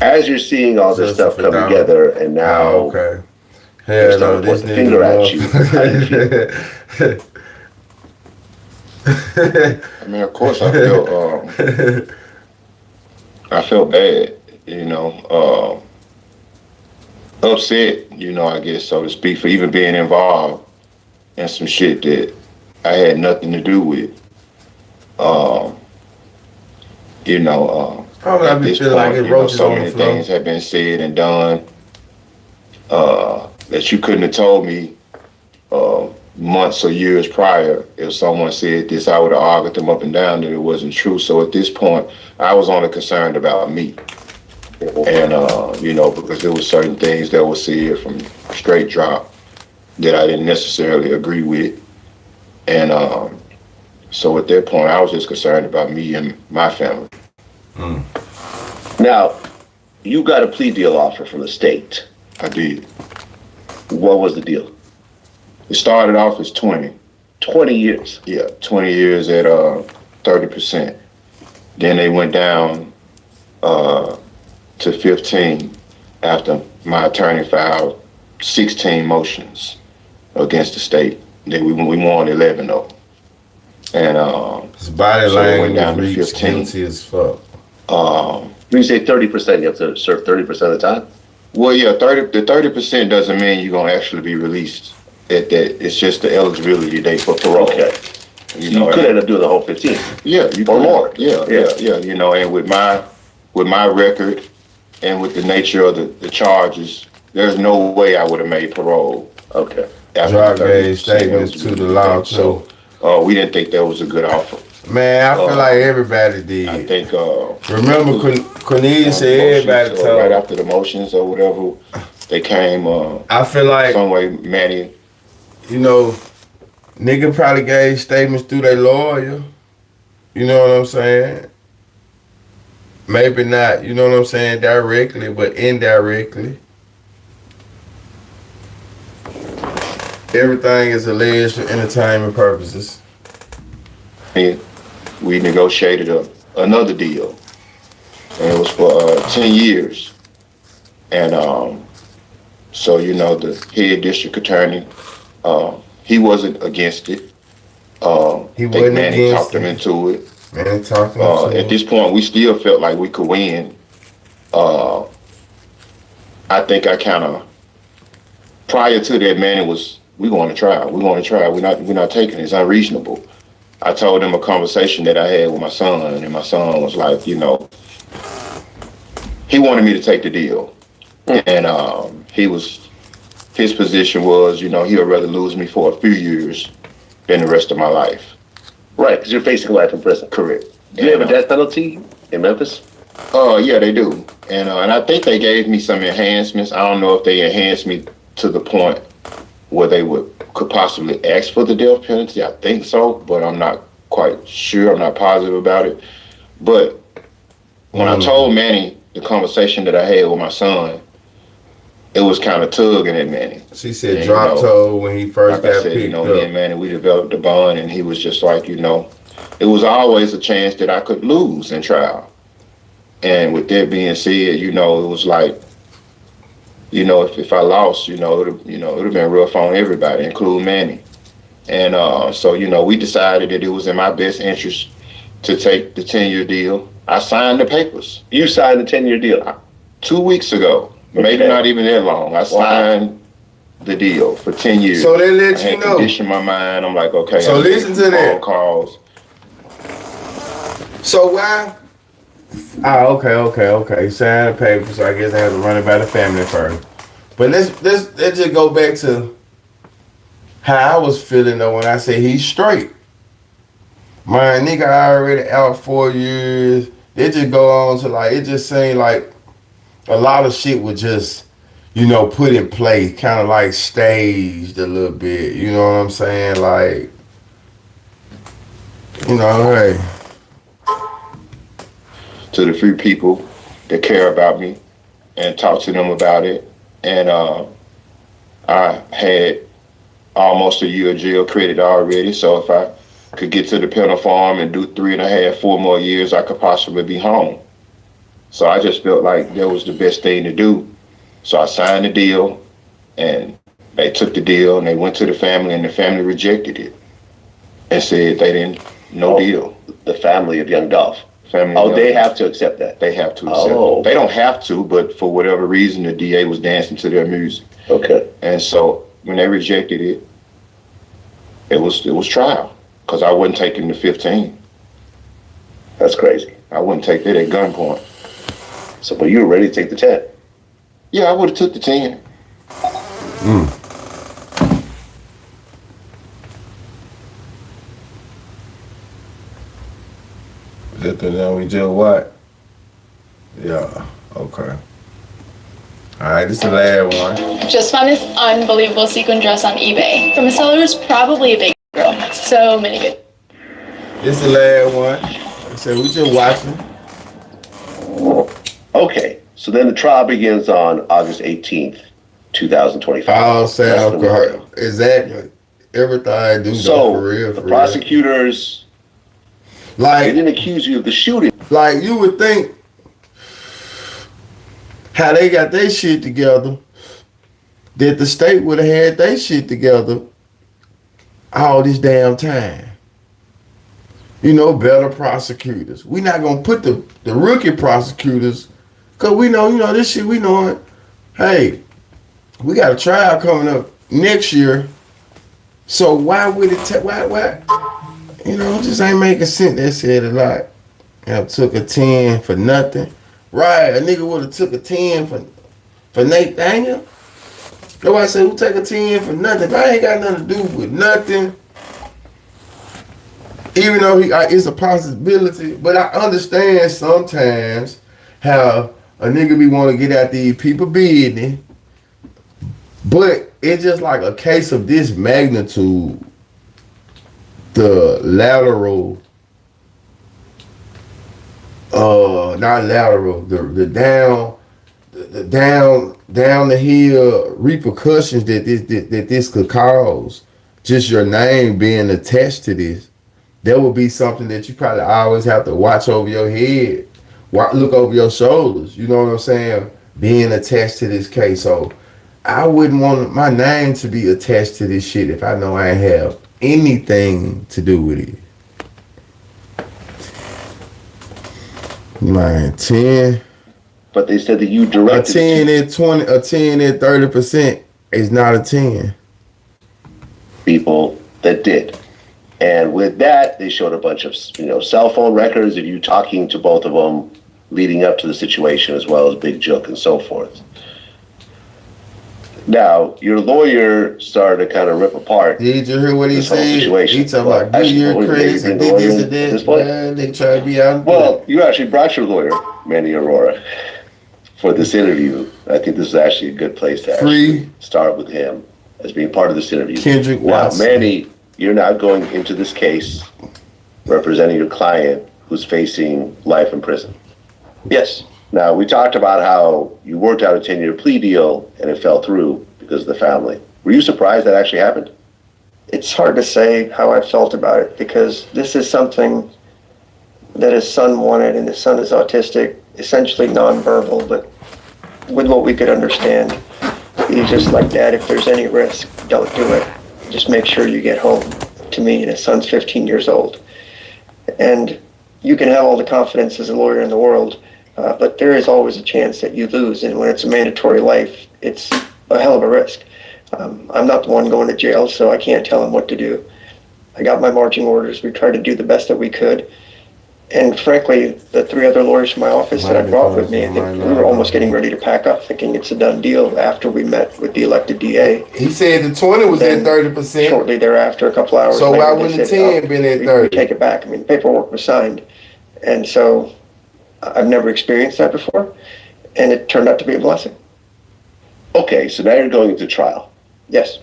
Speaker 4: As you're seeing all this stuff come together, and now they're starting to point the finger at you.
Speaker 2: I mean, of course, I felt bad, you know, upset, you know, I guess, so to speak, for even being involved in some shit that I had nothing to do with. You know, at this point, you know, so many things have been said and done that you couldn't have told me months or years prior. If someone said this, I would have argued them up and down that it wasn't true. So at this point, I was only concerned about me. And, you know, because there were certain things that were said from Straight Drop that I didn't necessarily agree with. And so at that point, I was just concerned about me and my family.
Speaker 4: Now, you got a plea deal offer from the state.
Speaker 2: I did.
Speaker 4: What was the deal?
Speaker 2: It started off as 20.
Speaker 4: 20 years?
Speaker 2: Yeah, 20 years at 30%. Then they went down to 15 after my attorney filed 16 motions against the state. Then we won 11 of them. And
Speaker 1: his body
Speaker 2: so
Speaker 1: language
Speaker 2: went down to
Speaker 1: reads
Speaker 2: 15.
Speaker 1: guilty as fuck.
Speaker 4: When you say 30%, you have to serve 30% of the time?
Speaker 2: Well, yeah, the 30% doesn't mean you're gonna actually be released at that. It's just the eligibility date for parole.
Speaker 4: Okay. You could end up doing the whole 15.
Speaker 2: Yeah, you
Speaker 4: or more.
Speaker 2: Yeah. You know, and with my record and with the nature of the charges, there's no way I would have made parole.
Speaker 4: Okay.
Speaker 1: Drug gave statements to the law too.
Speaker 2: So we didn't think that was a good offer.
Speaker 1: Man, I feel like everybody did.
Speaker 2: I think.
Speaker 1: Remember, Cornelius said everybody told.
Speaker 2: Right after the motions or whatever, they came.
Speaker 1: I feel like
Speaker 2: some way, Manny.
Speaker 1: You know, nigga probably gave statements through their lawyer. You know what I'm saying? Maybe not. You know what I'm saying? Directly, but indirectly. Everything is alleged for entertainment purposes.
Speaker 2: We negotiated another deal, and it was for 10 years. And so, you know, the head district attorney, he wasn't against it.
Speaker 1: He wasn't
Speaker 2: Manny talked him into it.
Speaker 1: Manny talked him into it.
Speaker 2: At this point, we still felt like we could win. I think I kind of, prior to that, Manny was, we're going to try. We're going to try. We're not taking it. It's unreasonable. I told him a conversation that I had with my son, and my son was like, you know, he wanted me to take the deal. And his position was, you know, he would rather lose me for a few years than the rest of my life.
Speaker 4: Right, because you're facing life in prison.
Speaker 2: Correct.
Speaker 4: Do you have a death penalty in Memphis?
Speaker 2: Yeah, they do. And I think they gave me some enhancements. I don't know if they enhanced me to the point where they could possibly ask for the death penalty. I think so, but I'm not quite sure. I'm not positive about it. But when I told Manny the conversation that I had with my son, it was kind of tugging at Manny.
Speaker 1: She said drop toe when he first got picked up.
Speaker 2: Me and Manny, we developed a bond, and he was just like, it was always a chance that I could lose in trial. And with that being said, it was like, if I lost, it would have been rough on everybody, including Manny. And so, we decided that it was in my best interest to take the 10-year deal. I signed the papers.
Speaker 4: You signed the 10-year deal?
Speaker 2: 2 weeks ago. Okay. Maybe not even that long. I signed the deal for 10 years.
Speaker 1: So they let
Speaker 2: I
Speaker 1: you
Speaker 2: had
Speaker 1: know.
Speaker 2: Conditioned my mind. I'm like, okay.
Speaker 1: So listen to that.
Speaker 2: Calls.
Speaker 1: So why? Okay. Sign the papers. So I guess I have to run it by the family first. But let's just go back to how I was feeling though when I say he's straight. My nigga already out 4 years. It just go on to like, it just seemed like a lot of shit was just, put in play, kind of like staged a little bit. You know what I'm saying? Like, hey.
Speaker 2: To the few people that care about me and talk to them about it. And I had almost a year of jail credit already. So if I could get to the penal farm and do 3.5, 4 more years, I could possibly be home. So I just felt like that was the best thing to do. So I signed the deal, and they took the deal, and they went to the family, and the family rejected it and said they didn't, deal.
Speaker 4: The family of Young Dolph. They have to accept that.
Speaker 2: They have to accept it. They don't have to, but for whatever reason, the DA was dancing to their music.
Speaker 4: Okay.
Speaker 2: And so when they rejected it, it was trial, because I wasn't taking the 15.
Speaker 4: That's crazy.
Speaker 2: I wouldn't take that at gunpoint.
Speaker 4: So, but you were ready to take the 10?
Speaker 2: Yeah, I would have took the 10.
Speaker 1: Then we just what? Yeah, okay. Alright, this is the last one.
Speaker 6: Just found this unbelievable sequin dress on eBay from a seller who's probably a big girl. So many good.
Speaker 1: This is the last one. So we just watching.
Speaker 4: Okay, so then the trial begins on August 18th, 2025.
Speaker 1: Oh, sound correct. Exactly. Everything I do for real.
Speaker 4: The prosecutors, they didn't accuse you of the shooting.
Speaker 1: Like you would think how they got their shit together, that the state would have had their shit together all this damn time. Better prosecutors. We not gonna put the rookie prosecutors, cause we know, this shit we know it. Hey, we got a trial coming up next year. So why would it take, why? It just ain't making sense. They said a lot. I took a 10 for nothing. Right, a nigga would have took a 10 for Nathaniel. Nobody said, who take a 10 for nothing? That ain't got nothing to do with nothing. Even though it's a possibility, but I understand sometimes how a nigga be want to get at these people business, but it's just like a case of this magnitude, the lateral, down the hill repercussions that this could cause, just your name being attached to this. That would be something that you probably always have to watch over your head, look over your shoulders. You know what I'm saying? Being attached to this case. So I wouldn't want my name to be attached to this shit if I know I ain't have anything to do with it. Man, 10.
Speaker 4: But they said that you directed
Speaker 1: a 10 at 20, a 10 at 30% is not a 10.
Speaker 4: People that did. And with that, they showed a bunch of, cell phone records of you talking to both of them leading up to the situation, as well as Big Jook and so forth. Now, your lawyer started to kind of rip apart.
Speaker 1: Did you hear what he
Speaker 4: this whole
Speaker 1: said?
Speaker 4: situation.
Speaker 1: He talking about do your credits and did this and that. Man, they try to be out.
Speaker 4: Well, you actually brought your lawyer, Manny Arora, for this interview. I think this is actually a good place to actually start with him as being part of this interview.
Speaker 1: Kendrick
Speaker 4: now,
Speaker 1: Watson.
Speaker 4: Manny, you're not going into this case representing your client who's facing life in prison.
Speaker 7: Yes.
Speaker 4: Now, we talked about how you worked out a 10-year plea deal and it fell through because of the family. Were you surprised that actually happened?
Speaker 7: It's hard to say how I felt about it because this is something that his son wanted, and his son is autistic, essentially nonverbal, but with what we could understand. He's just like, Dad, if there's any risk, don't do it. Just make sure you get home to me, and his son's 15 years old. And you can have all the confidence as a lawyer in the world, but there is always a chance that you lose, and when it's a mandatory life, it's a hell of a risk. I'm not the one going to jail, so I can't tell him what to do. I got my marching orders. We tried to do the best that we could. And frankly, the 3 other lawyers from my office that I brought with me, I think we were almost getting ready to pack up, thinking it's a done deal after we met with the elected DA.
Speaker 1: He said the 20 was at 30%.
Speaker 7: Shortly thereafter, a couple hours
Speaker 1: so
Speaker 7: later,
Speaker 1: why wouldn't the 10 been at 30?
Speaker 7: We take it back. I mean, paperwork was signed. And so I've never experienced that before, and it turned out to be a blessing.
Speaker 4: Okay, so now you're going into trial.
Speaker 7: Yes.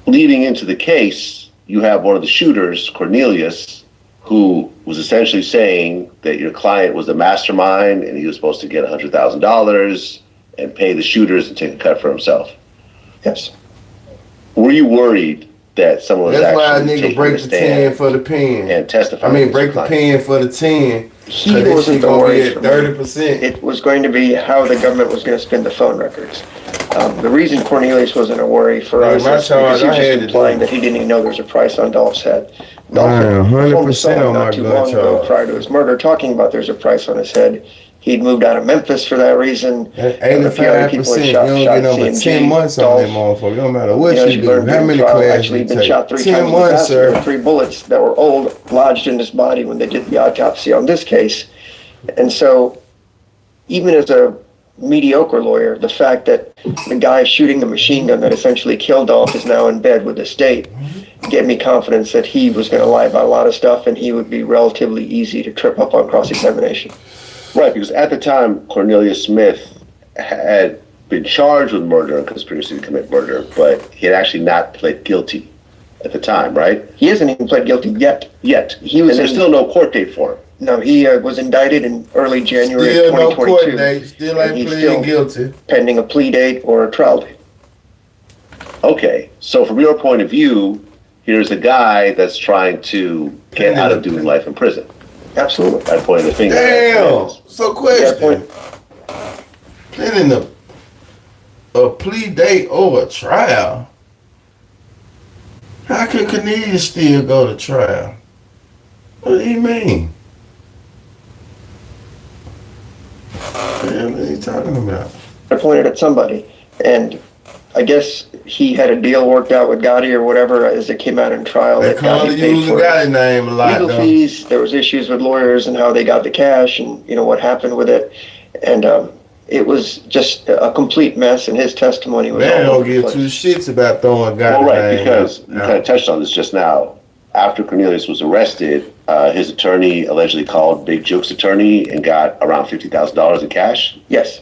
Speaker 4: Leading into the case, you have one of the shooters, Cornelius, who was essentially saying that your client was the mastermind and he was supposed to get $100,000 and pay the shooters and take a cut for himself.
Speaker 7: Yes.
Speaker 4: Were you worried that someone was
Speaker 1: That's
Speaker 4: actually
Speaker 1: why a nigga break the 10 for the pen
Speaker 4: and testify?
Speaker 1: break the pen for the 10.
Speaker 7: He wasn't the worry for me.
Speaker 1: 30%.
Speaker 7: It was going to be how the government was going to spin the phone records. The reason Cornelius wasn't a worry for us is because he was just implying that he didn't even know there was a price on Dolph's head. Dolph
Speaker 1: 100% on my
Speaker 7: not too long ago, prior to his murder, talking about there's a price on his head. He'd moved out of Memphis for that reason.
Speaker 1: 85%. You don't get over 10 months on that motherfucker. It don't matter what you do. How many classes
Speaker 7: actually
Speaker 1: you
Speaker 7: been
Speaker 1: take?
Speaker 7: shot 3
Speaker 1: 10
Speaker 7: times
Speaker 1: months, sir.
Speaker 7: with 3 bullets that were old lodged in his body when they did the autopsy on this case. And so, even as a mediocre lawyer, the fact that the guy shooting the machine gun that essentially killed Dolph is now in bed with the state gave me confidence that he was going to lie about a lot of stuff and he would be relatively easy to trip up on cross-examination.
Speaker 4: Right, because at the time, Cornelius Smith had been charged with murder and conspiracy to commit murder, but he had actually not pled guilty at the time, right?
Speaker 7: He hasn't even pled guilty yet.
Speaker 4: And there's still no court date for him.
Speaker 7: No, he was indicted in early January
Speaker 1: Still
Speaker 7: of 2022.
Speaker 1: no court date. Still ain't pleading guilty.
Speaker 7: Pending a plea date or a trial date.
Speaker 4: Okay, so from your point of view, here's a guy that's trying to get out of doing life in prison.
Speaker 7: Absolutely.
Speaker 4: I pointed the finger.
Speaker 1: Damn. So question. Planning a plea date over trial. How can Cornelius still go to trial? What do you mean? What are you talking about?
Speaker 7: I pointed at somebody, and I guess he had a deal worked out with Gotti or whatever as it came out in trial.
Speaker 1: They call it use the Gotti name a lot.
Speaker 7: Legal fees. There was issues with lawyers and how they got the cash, and what happened with it, and it was just a complete mess. And his testimony was.
Speaker 1: Man, don't give 2 shits about throwing Gotti
Speaker 4: name. Well, right,
Speaker 1: name
Speaker 4: because you kind of touched on this just now. After Cornelius was arrested, his attorney allegedly called Big Jook's attorney and got around $50,000 in cash.
Speaker 7: Yes.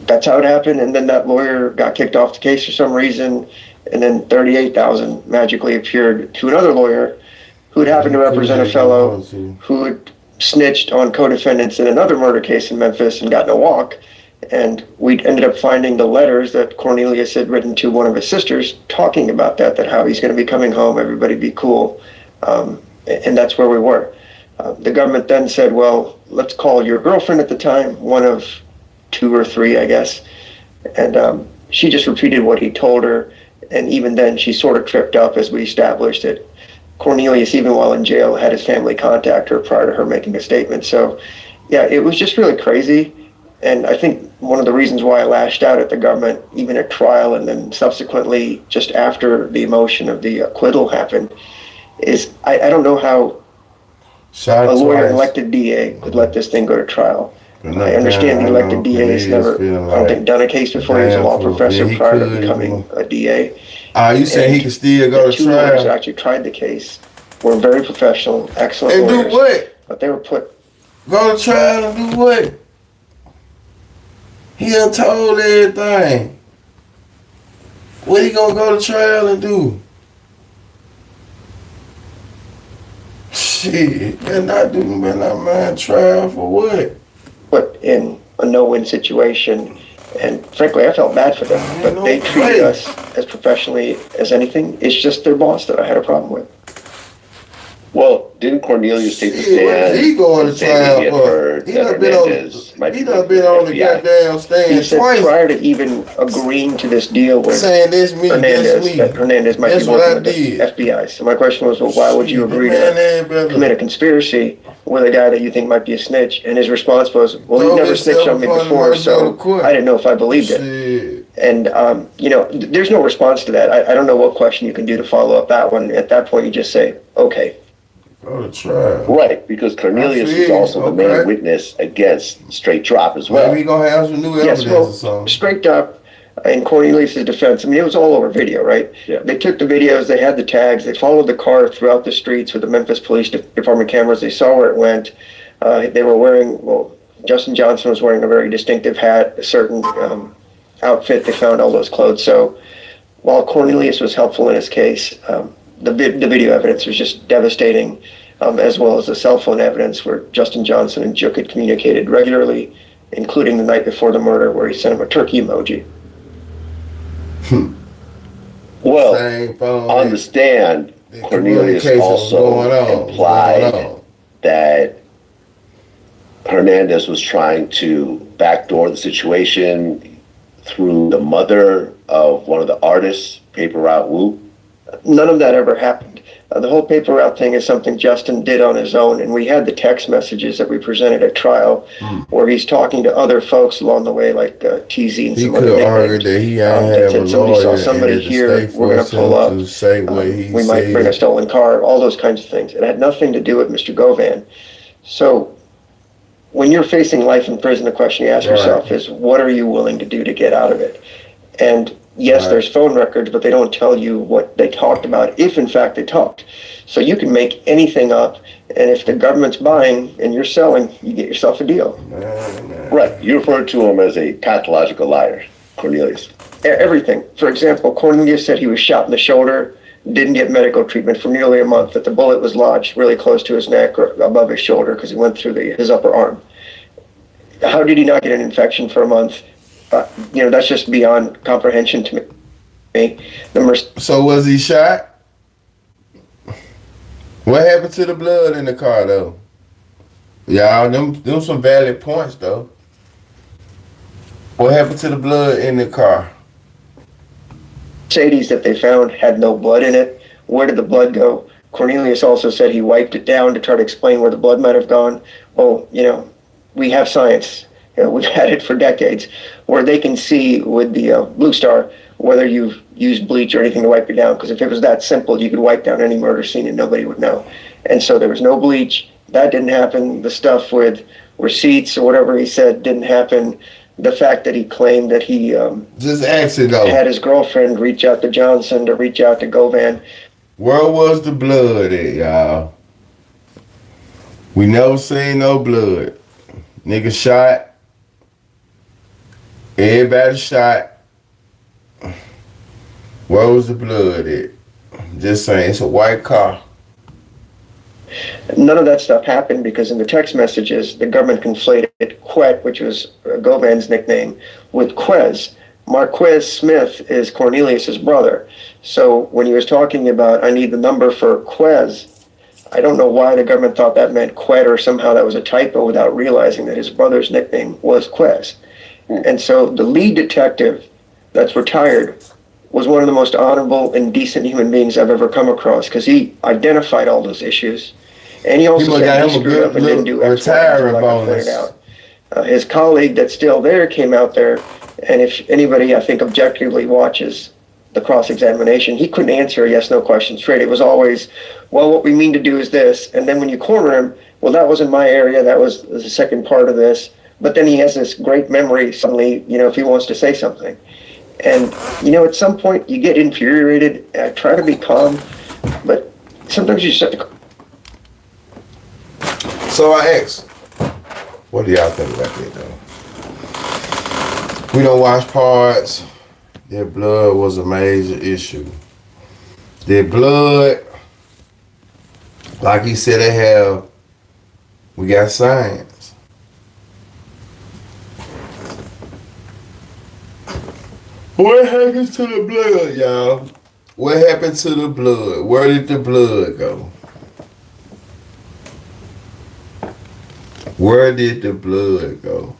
Speaker 7: That's how it happened, and then that lawyer got kicked off the case for some reason, and then $38,000 magically appeared to another lawyer who had happened to represent a fellow who had snitched on co-defendants in another murder case in Memphis and gotten a walk. And we ended up finding the letters that Cornelius had written to one of his sisters talking about that how he's going to be coming home, everybody be cool. And that's where we were. The government then said, well, let's call your girlfriend at the time, one of 2 or 3, I guess. And she just repeated what he told her. And even then, she sort of tripped up as we established it. Cornelius, even while in jail, had his family contact her prior to her making a statement. So, yeah, it was just really crazy. And I think one of the reasons why I lashed out at the government, even at trial and then subsequently just after the emotion of the acquittal happened, is I don't know how a lawyer elected DA could let this thing go to trial. I understand the elected DA has never, I don't think, done a case before. He was a law professor prior to becoming a DA.
Speaker 1: You saying he can still go to trial?
Speaker 7: The two lawyers actually tried the case were very professional, excellent
Speaker 1: and
Speaker 7: lawyers.
Speaker 1: Do what?
Speaker 7: But they were put...
Speaker 1: Go to trial and do what? He done told everything. What he gonna go to trial and do? Shit, better not mind trial for what?
Speaker 7: Put in a no-win situation, and frankly, I felt bad for them. But they treated us as professionally as anything. It's just their boss that I had a problem with.
Speaker 4: Well, didn't Cornelius take the stand?
Speaker 1: He going to trial for? He done been on the goddamn stand.
Speaker 7: He said
Speaker 1: twice.
Speaker 7: Prior to even agreeing to this deal with
Speaker 1: saying this me,
Speaker 7: Hernandez, that Hernandez might be working with the FBI. So my question was, well, why would you agree to commit a conspiracy with a guy that you think might be a snitch? And his response was, well, he never snitched on me before, so I didn't know if I believed it. And, there's no response to that. I don't know what question you can do to follow up that one. At that point, you just say, okay.
Speaker 1: Go to trial.
Speaker 4: Right, because Cornelius is also the main witness against Straight Drop as well.
Speaker 1: Maybe we gonna have some new evidence or something.
Speaker 7: Straight Drop, in Cornelius' defense, I mean, it was all over video, right?
Speaker 4: Yeah.
Speaker 7: They took the videos, they had the tags, they followed the car throughout the streets with the Memphis Police Department cameras. They saw where it went. They were wearing, Justin Johnson was wearing a very distinctive hat, a certain outfit. They found all those clothes. So while Cornelius was helpful in his case, the video evidence was just devastating, as well as the cell phone evidence where Justin Johnson and Jook had communicated regularly, including the night before the murder where he sent him a turkey emoji.
Speaker 4: Well, on the stand, Cornelius also implied that Hernandez was trying to backdoor the situation through the mother of one of the artists, Paper Route Whoop.
Speaker 7: None of that ever happened. The whole paper route thing is something Justin did on his own, and we had the text messages that we presented at trial where he's talking to other folks along the way, like TZ and some other
Speaker 1: nicknames. That he
Speaker 7: said somebody saw somebody here, we're going to pull up, we might bring a stolen car, all those kinds of things. It had nothing to do with Mr. Govan. So when you're facing life in prison, the question you ask yourself is, what are you willing to do to get out of it? And yes, there's phone records, but they don't tell you what they talked about, if in fact they talked. So you can make anything up, and if the government's buying and you're selling, you get yourself a deal.
Speaker 4: Right. You referred to him as a pathological liar, Cornelius.
Speaker 7: Everything. For example, Cornelius said he was shot in the shoulder, didn't get medical treatment for nearly a month, that the bullet was lodged really close to his neck or above his shoulder because it went through his upper arm. How did he not get an infection for a month? That's just beyond comprehension to me.
Speaker 1: So was he shot? What happened to the blood in the car, though? Y'all, them some valid points, though. What happened to the blood in the car?
Speaker 7: Mercedes that they found had no blood in it. Where did the blood go? Cornelius also said he wiped it down to try to explain where the blood might have gone. Well, we have science. We've had it for decades, where they can see with the Blue Star whether you've used bleach or anything to wipe it down. Because if it was that simple, you could wipe down any murder scene and nobody would know. And so there was no bleach. That didn't happen. The stuff with receipts or whatever he said didn't happen. The fact that he claimed that he
Speaker 1: just accident
Speaker 7: had his girlfriend reach out to Johnson to reach out to Govan.
Speaker 1: Where was the blood at, y'all? We never seen no blood. Nigga shot. Everybody shot. Where was the blood at? Just saying, it's a white car.
Speaker 7: None of that stuff happened because in the text messages, the government conflated Quet, which was Govan's nickname, with Quez. Marquez Smith is Cornelius's brother. So when he was talking about, I need the number for Quez, I don't know why the government thought that meant Quet or somehow that was a typo without realizing that his brother's nickname was Quez. And so the lead detective that's retired was one of the most honorable and decent human beings I've ever come across because he identified all those issues. And he also said he screwed up and didn't do X, Y, and Z, like I pointed out. His colleague that's still there came out there, and if anybody, I think, objectively watches the cross-examination, he couldn't answer a yes-no question straight. It was always, well, what we mean to do is this. And then when you corner him, well, that was in my area. That was the second part of this. but then he has this great memory suddenly, if he wants to say something. And, at some point you get infuriated. I try to be calm, but sometimes you just have to.
Speaker 1: So I asked, what do y'all think about that though? We don't watch parts. Their blood was a major issue. Their blood, like he said, we got science. What happens to the blood, y'all? What happened to the blood? Where did the blood go? Where did the blood go?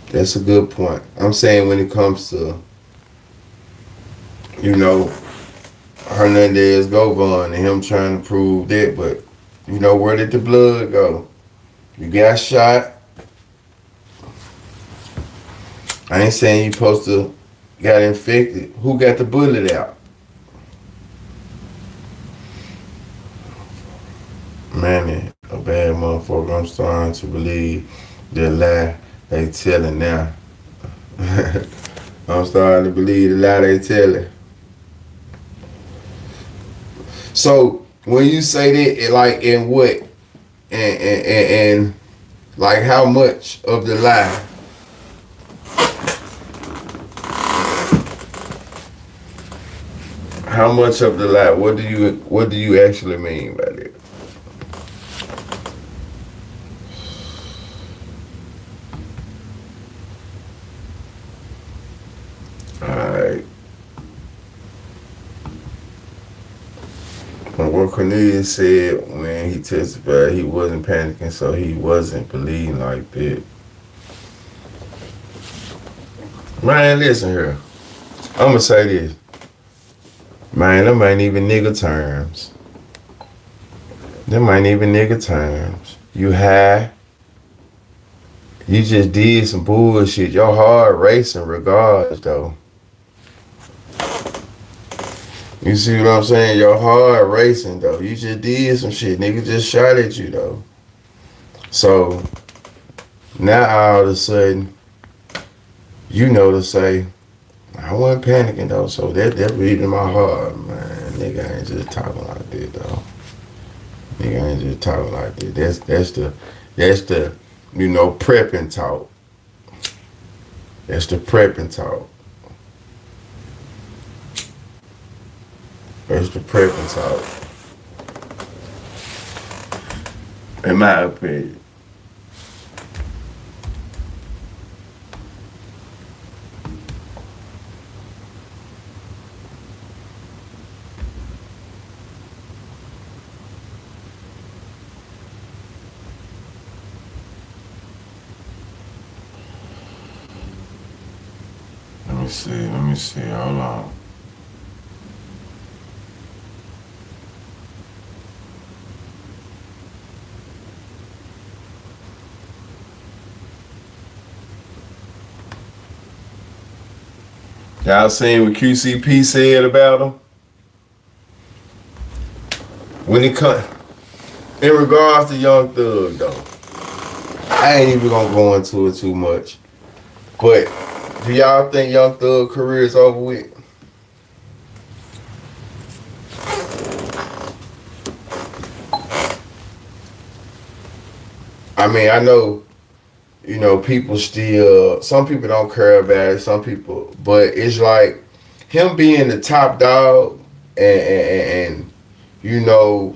Speaker 1: That's a good point. I'm saying when it comes to, Hernandez Govan and him trying to prove that, but, where did the blood go? You got shot. I ain't saying you supposed to got infected. Who got the bullet out? Manny, a bad motherfucker. I'm starting to believe the lie they telling now. I'm starting to believe the lie they telling. So when you say that, like in what, and like how much of the lie? How much of the lie? What do you actually mean by that? Alright. What Cornelius said when he testified, he wasn't panicking, so he wasn't believing like that. Man, listen here. I'm gonna say this. Man, them ain't even nigga terms. Them ain't even nigga terms. You high. You just did some bullshit. Your heart racing regardless, though. You see what I'm saying? Your heart racing, though. You just did some shit. Nigga just shot at you, though. So, now all of a sudden, to say, I wasn't panicking, though. So that beating my heart, man. Nigga ain't just talking like that, though. Nigga ain't just talking like that. That's the prepping talk. That's the prepping talk. That's the prepping talk. In my opinion. Let me see, hold on. Y'all seen what QCP said about him? When it comes, in regards to Young Thug though, I ain't even gonna go into it too much, but do y'all think Young Thug career is over with? I mean, I know, people still, some people don't care about it, some people, but it's like him being the top dog and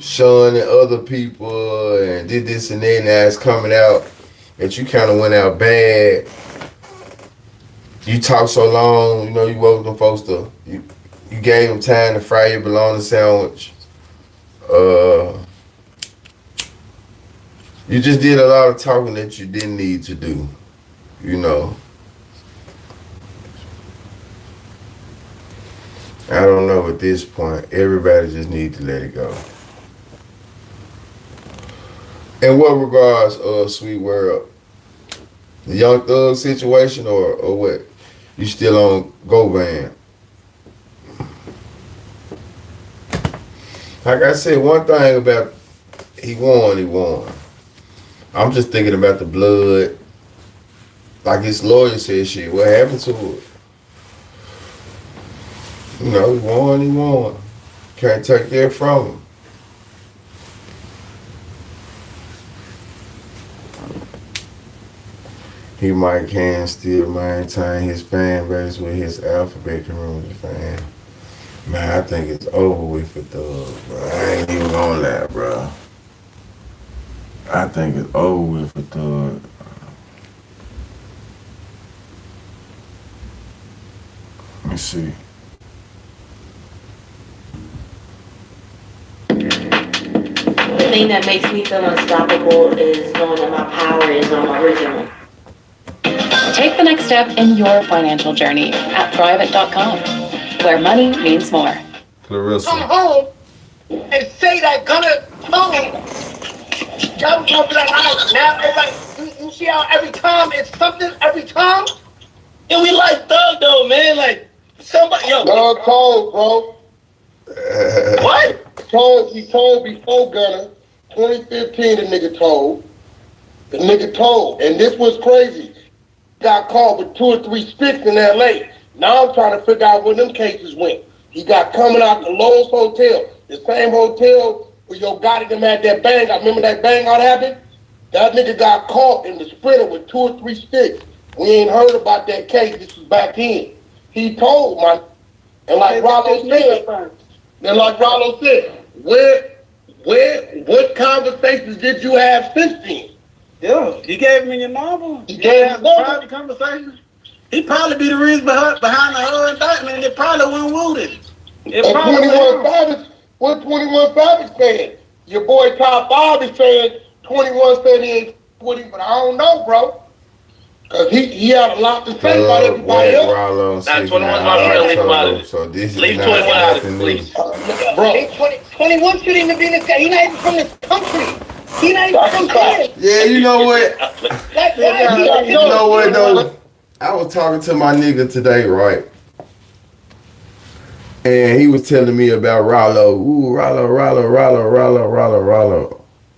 Speaker 1: shunning other people and did this and that, and now it's coming out that you kind of went out bad. You talked so long, you woke them folks to, you gave them time to fry your bologna sandwich. You just did a lot of talking that you didn't need to do, I don't know at this point. Everybody just needs to let it go. In what regards, Sweet World? The Young Thug situation or what? You still on Govan? Like I said, one thing about he won. I'm just thinking about the blood. Like his lawyer said, shit, what happened to it? You know, he won. Can't take that from him. He might can still maintain his fan base with his alphabet community fan. Man, I think it's over with for Thug, bro. I ain't even gonna lie, bro. I think it's over with for Thug. Let me see.
Speaker 8: The thing that makes me feel unstoppable is knowing that my power is original.
Speaker 6: Take the next step in your financial journey at Thriveit.com, where money means more.
Speaker 1: Clarissa.
Speaker 9: Come home and say that Gunner told me. Y'all gonna be like, all right, now everybody, you see how every time it's something, every time? And we like Thug though, man, like somebody, yo.
Speaker 10: Thug told, bro.
Speaker 9: What?
Speaker 10: He told before Gunner, 2015 the nigga told. The nigga told, and this was crazy. Got caught with 2 or 3 sticks in LA. Now I'm trying to figure out where them cases went. He got coming out the Lowe's Hotel, the same hotel where Yo Gotti them had that bang. I remember that bang out happened? That nigga got caught in the Sprinter with 2 or 3 sticks. We ain't heard about that case. This was back then. He told my, and like Rollo said, what conversations did you have since then?
Speaker 9: Yeah, he gave me your number.
Speaker 10: He gave me
Speaker 9: private conversation. He probably be the reason behind the indictment, and it probably went wounded. It
Speaker 10: And
Speaker 9: probably
Speaker 10: 21 Savage, what 21 Savage saying? Your boy Top Bob is saying 21 said he ain't with him, but I don't know, bro. Cause he had a lot to say about everybody else.
Speaker 1: That's
Speaker 11: 21's my friend. Leave him out of it.
Speaker 1: So this
Speaker 11: Leave
Speaker 1: is
Speaker 11: 21 out of it,
Speaker 1: nothing
Speaker 11: please.
Speaker 9: Bro, 21 shouldn't even be in this guy. He's not even from this country. He's not even from here.
Speaker 1: Yeah, you know what?
Speaker 9: Like, why?
Speaker 1: You know what though? I was talking to my nigga today, right? And he was telling me about Rollo. Ooh, Rollo.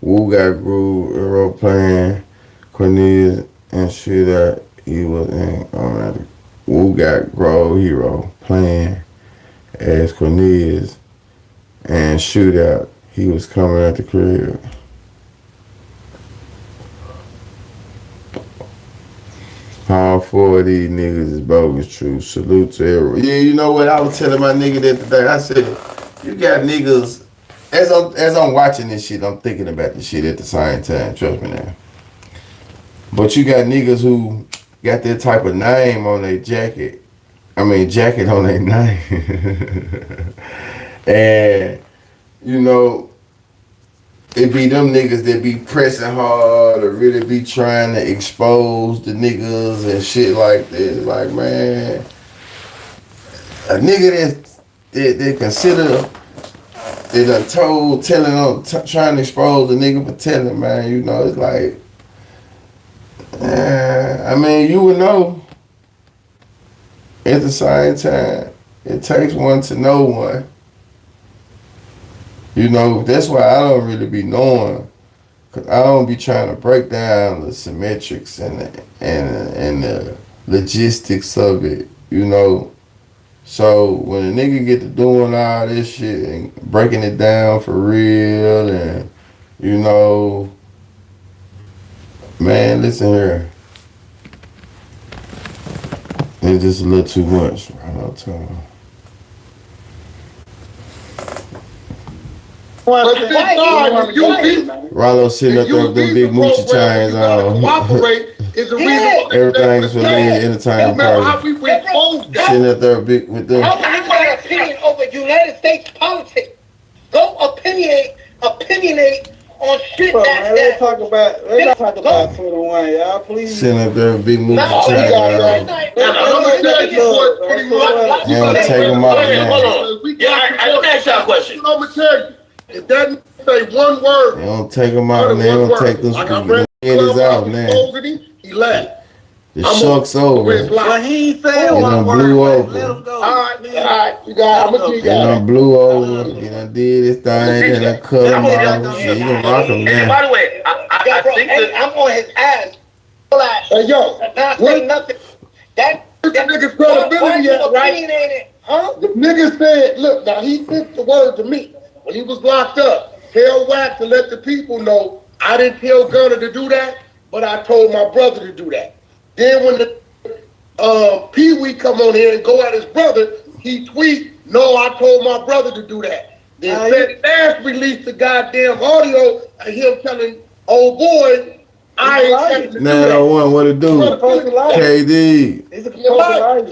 Speaker 1: Woo got Groove, Hero playing, Cornelius and shit that he was in. Woo got Groove, Hero playing as Cornelius and Shootout. He was coming at the crib. All 4 of these niggas is bogus, true. Salute to everyone. Yeah, you know what? I was telling my nigga that today. I said, you got niggas, as I'm watching this shit, I'm thinking about this shit at the same time. Trust me now. But you got niggas who got that type of name on their jacket. I mean, jacket on their name. And, you know, it be them niggas that be pressing hard or really be trying to expose the niggas and shit like that. Like, man, a nigga that they consider, they done told, telling on, trying to expose the nigga for telling, man, you know, it's like, I mean, you would know. At the same time, it takes one to know one. You know, that's why I don't really be knowing, cause I don't be trying to break down the symmetrics and the logistics of it, you know. So when a nigga get to doing all this shit and breaking it down for real, and you know, man, listen here, it's just a little too much right now, time.
Speaker 10: But this time, if you
Speaker 1: Rollo sitting up there with them big moochie chains on. Everything is for me, entertainment party. Sitting up there with them.
Speaker 9: I want my opinion over United States politics. Go opinionate on shit
Speaker 7: Let's talk about 21, y'all, please.
Speaker 1: Sitting up there with big moochie chains on. And take them out, man.
Speaker 11: Hold on. Yeah, let me ask y'all a question.
Speaker 10: I'm gonna tell you, if that say one word,
Speaker 1: They don't take them out, man. They don't take them. It is out, man.
Speaker 10: He left.
Speaker 1: The shuck's over.
Speaker 9: Well, he ain't saying
Speaker 1: It
Speaker 9: one
Speaker 1: done
Speaker 9: word.
Speaker 1: blew
Speaker 9: Let
Speaker 1: over.
Speaker 9: him go.
Speaker 10: All right, you got. I'm gonna
Speaker 1: It
Speaker 10: give you that.
Speaker 1: done blew over. He done did his thing. Then I cut him off. Shit, you can rock him now.
Speaker 11: By the way, I think that
Speaker 9: I'm on his ass.
Speaker 10: Hey, yo,
Speaker 9: Not
Speaker 10: what
Speaker 9: saying nothing. That
Speaker 10: nigga's credibility at, right?
Speaker 9: Opinionated, huh?
Speaker 10: The nigga said, look, now he sent the word to me when he was locked up. Tell Wax to let the people know I didn't tell Gunner to do that, but I told my brother to do that. Then when the Pee Wee come on here and go at his brother, he tweet, no, I told my brother to do that. Then said Nash released the goddamn audio of him telling old boy, I ain't telling to do that.
Speaker 1: 901, what it do? KD.
Speaker 9: He's a liar.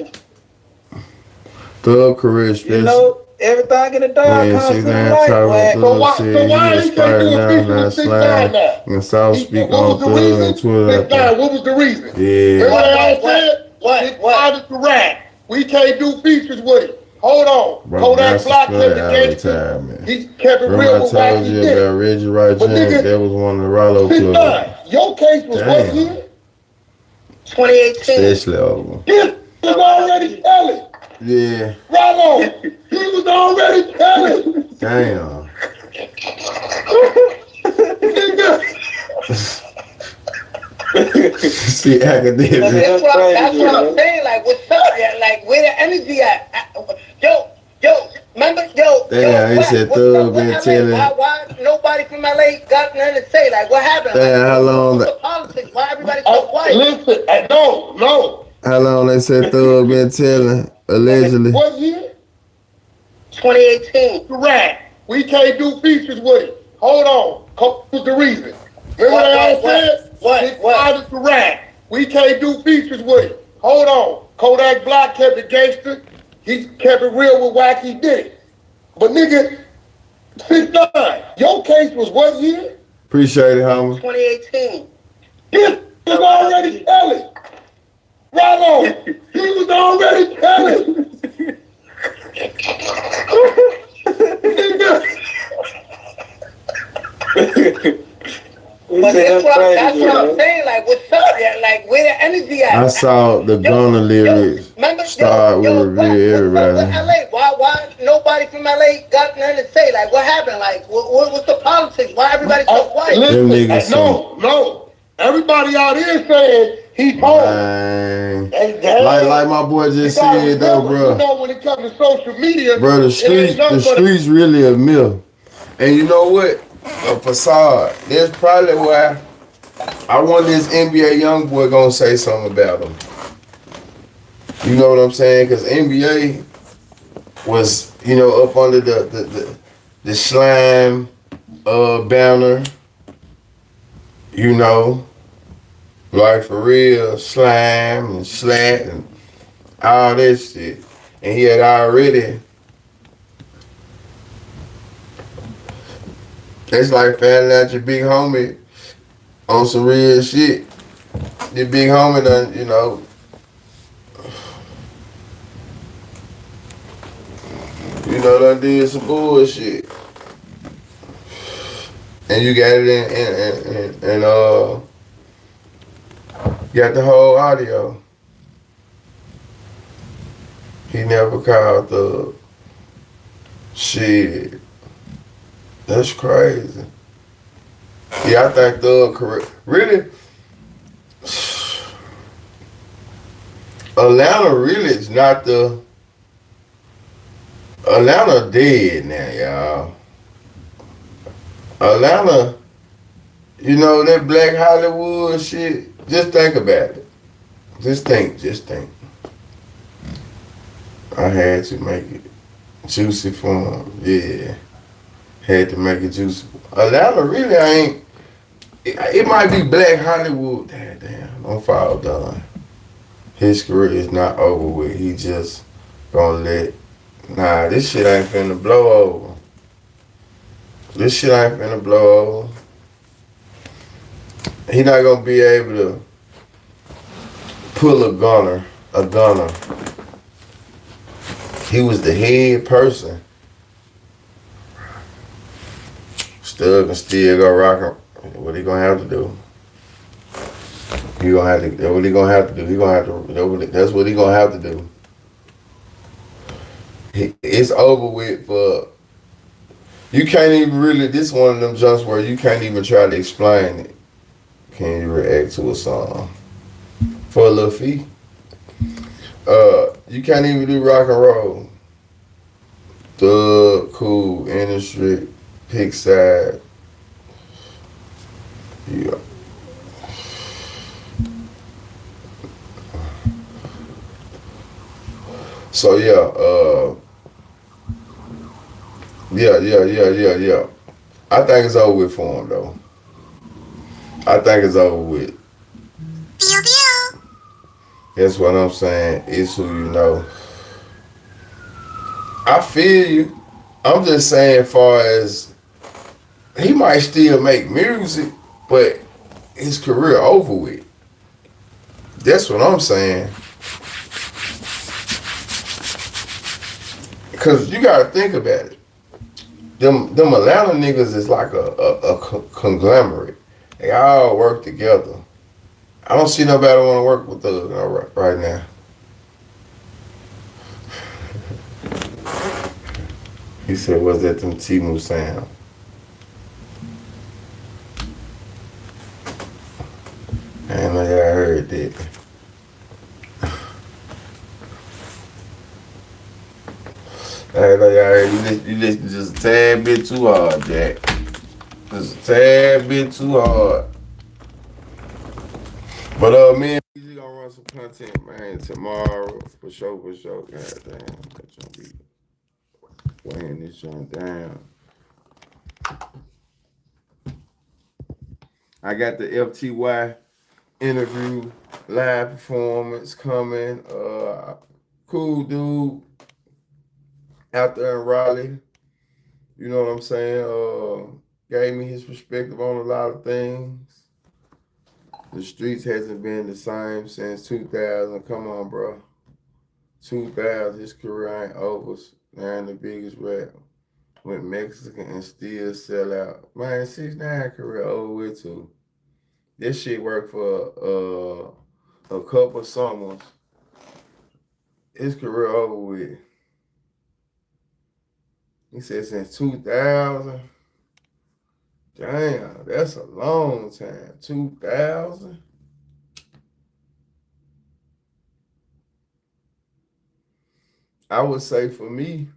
Speaker 1: Thug career special.
Speaker 9: You know, everything in the dog
Speaker 1: Yeah,
Speaker 9: comes
Speaker 1: she's
Speaker 9: to the
Speaker 1: down
Speaker 9: light.
Speaker 1: talking
Speaker 10: So
Speaker 1: Thug said
Speaker 10: why
Speaker 1: he
Speaker 10: he
Speaker 1: expired
Speaker 10: can't do a
Speaker 1: now,
Speaker 10: feature
Speaker 1: now
Speaker 10: with 6ix9ine
Speaker 1: slime.
Speaker 10: now?
Speaker 1: And South speak
Speaker 10: What
Speaker 1: on
Speaker 10: was the
Speaker 1: Thug
Speaker 10: reason?
Speaker 1: and Twitter.
Speaker 10: 6ix9ine, what was the reason?
Speaker 1: Yeah.
Speaker 10: Remember what I said?
Speaker 9: What?
Speaker 10: The rat. We can't do features with it. Hold on.
Speaker 1: Bro,
Speaker 10: Kodak
Speaker 1: that's
Speaker 10: Black kept
Speaker 1: the
Speaker 10: it gangster.
Speaker 1: advertisement.
Speaker 10: He kept it
Speaker 1: Remember
Speaker 10: real
Speaker 1: I
Speaker 10: with
Speaker 1: told
Speaker 10: Wacky
Speaker 1: you
Speaker 10: Dick.
Speaker 1: about Reggie Wright
Speaker 10: But
Speaker 1: Jr.?
Speaker 10: nigga,
Speaker 1: That was one of the Rollo clubs.
Speaker 10: 6ix9ine, your case was what
Speaker 1: Damn.
Speaker 10: year?
Speaker 9: 2018.
Speaker 1: Especially over.
Speaker 10: He was already telling.
Speaker 1: Yeah.
Speaker 10: Rollo, he was already telling.
Speaker 1: Damn.
Speaker 10: Nigga.
Speaker 1: See, academic.
Speaker 9: That's what I'm saying. Like, what's up? Yeah, like, where the energy at? Yo, remember,
Speaker 1: Damn, he said Thug been telling.
Speaker 9: Why nobody from LA got nothing to say? Like, what happened?
Speaker 1: Damn, how long?
Speaker 9: The politics? Why everybody so quiet?
Speaker 10: Listen, no.
Speaker 1: How long they said Thug been telling? Allegedly.
Speaker 10: What year?
Speaker 9: 2018.
Speaker 10: Rat. We can't do features with it. Hold on. What was the reason? Remember what I said? What? The rat. We can't do features with it. Hold on. Kodak Black kept it gangster. He kept it real with Wacky Dick. But nigga, 6ix9ine, your case was what year?
Speaker 1: Appreciate it, homie.
Speaker 9: 2018.
Speaker 10: He was already telling. Rollo, he was already telling.
Speaker 9: But that's what I'm saying. Like, what's up? Yeah, like, where the energy at?
Speaker 1: I saw the Gunner lyrics start with reveal everybody.
Speaker 9: Why nobody from LA got nothing to say? Like, what happened? Like, what's the politics? Why everybody so quiet?
Speaker 10: Listen, no. Everybody out here saying he's home.
Speaker 1: Like my boy just said though, bro.
Speaker 10: You know, when it comes to social media,
Speaker 1: bro, the streets really a myth. And you know what? A facade. That's probably why I want this NBA young boy gonna say something about him. You know what I'm saying? Because NBA was, up under the slime banner. Like for real, slime and slat and all that shit. And he had already. It's like finding out your big homie on some real shit. Your big homie done, done did some bullshit. And you got it in got the whole audio. He never called the shit. That's crazy. Yeah, I think Thug correct. Really, Atlanta really is not the. Atlanta dead now, y'all. Atlanta, that Black Hollywood shit. Just think about it. Just think. I had to make it juicy for him. Yeah. Had to make it juicy. Atlanta really ain't. It might be Black Hollywood. Damn, don't fall down. His career is not over with. He just gonna let. Nah, this shit ain't finna blow over. He not gonna be able to pull a gunner. He was the head person. Still can still go rock him. What he gonna have to do? He gonna have to. That's what he gonna have to do. He gonna have to. That's what he gonna have to do. It's over with for. You can't even really. This one of them jumps where you can't even try to explain it. Can you react to a song for a little fee? You can't even do rock and roll. Thug, cool, industry, pick side. Yeah. So yeah. I think it's over with for him though. I think it's over with. That's what I'm saying. It's who you know. I feel you. I'm just saying, far as he might still make music, but his career over with. That's what I'm saying. Cause you gotta think about it. Them Atlanta niggas is like a conglomerate. They all work together. I don't see nobody want to work with Thug right now. He said, "Was that them Timu sound?" I ain't know y'all heard that. I ain't know y'all heard. You listen just a tad bit too hard, Jack. Just a tad bit too hard. But me and BG gonna run some content, man, tomorrow for sure. God damn, that's gonna be weighing this joint down. I got the FTY interview live performance coming. Cool dude out there in Raleigh. You know what I'm saying? Gave me his perspective on a lot of things. The streets hasn't been the same since 2000. Come on, bro. 2000, his career ain't over. Now the biggest rap. Went Mexican and still sell out. Man, 6ix9ine career over with too. This shit worked for a couple summers. His career over with. He said since 2000. Damn, that's a long time. 2000. I would say for me,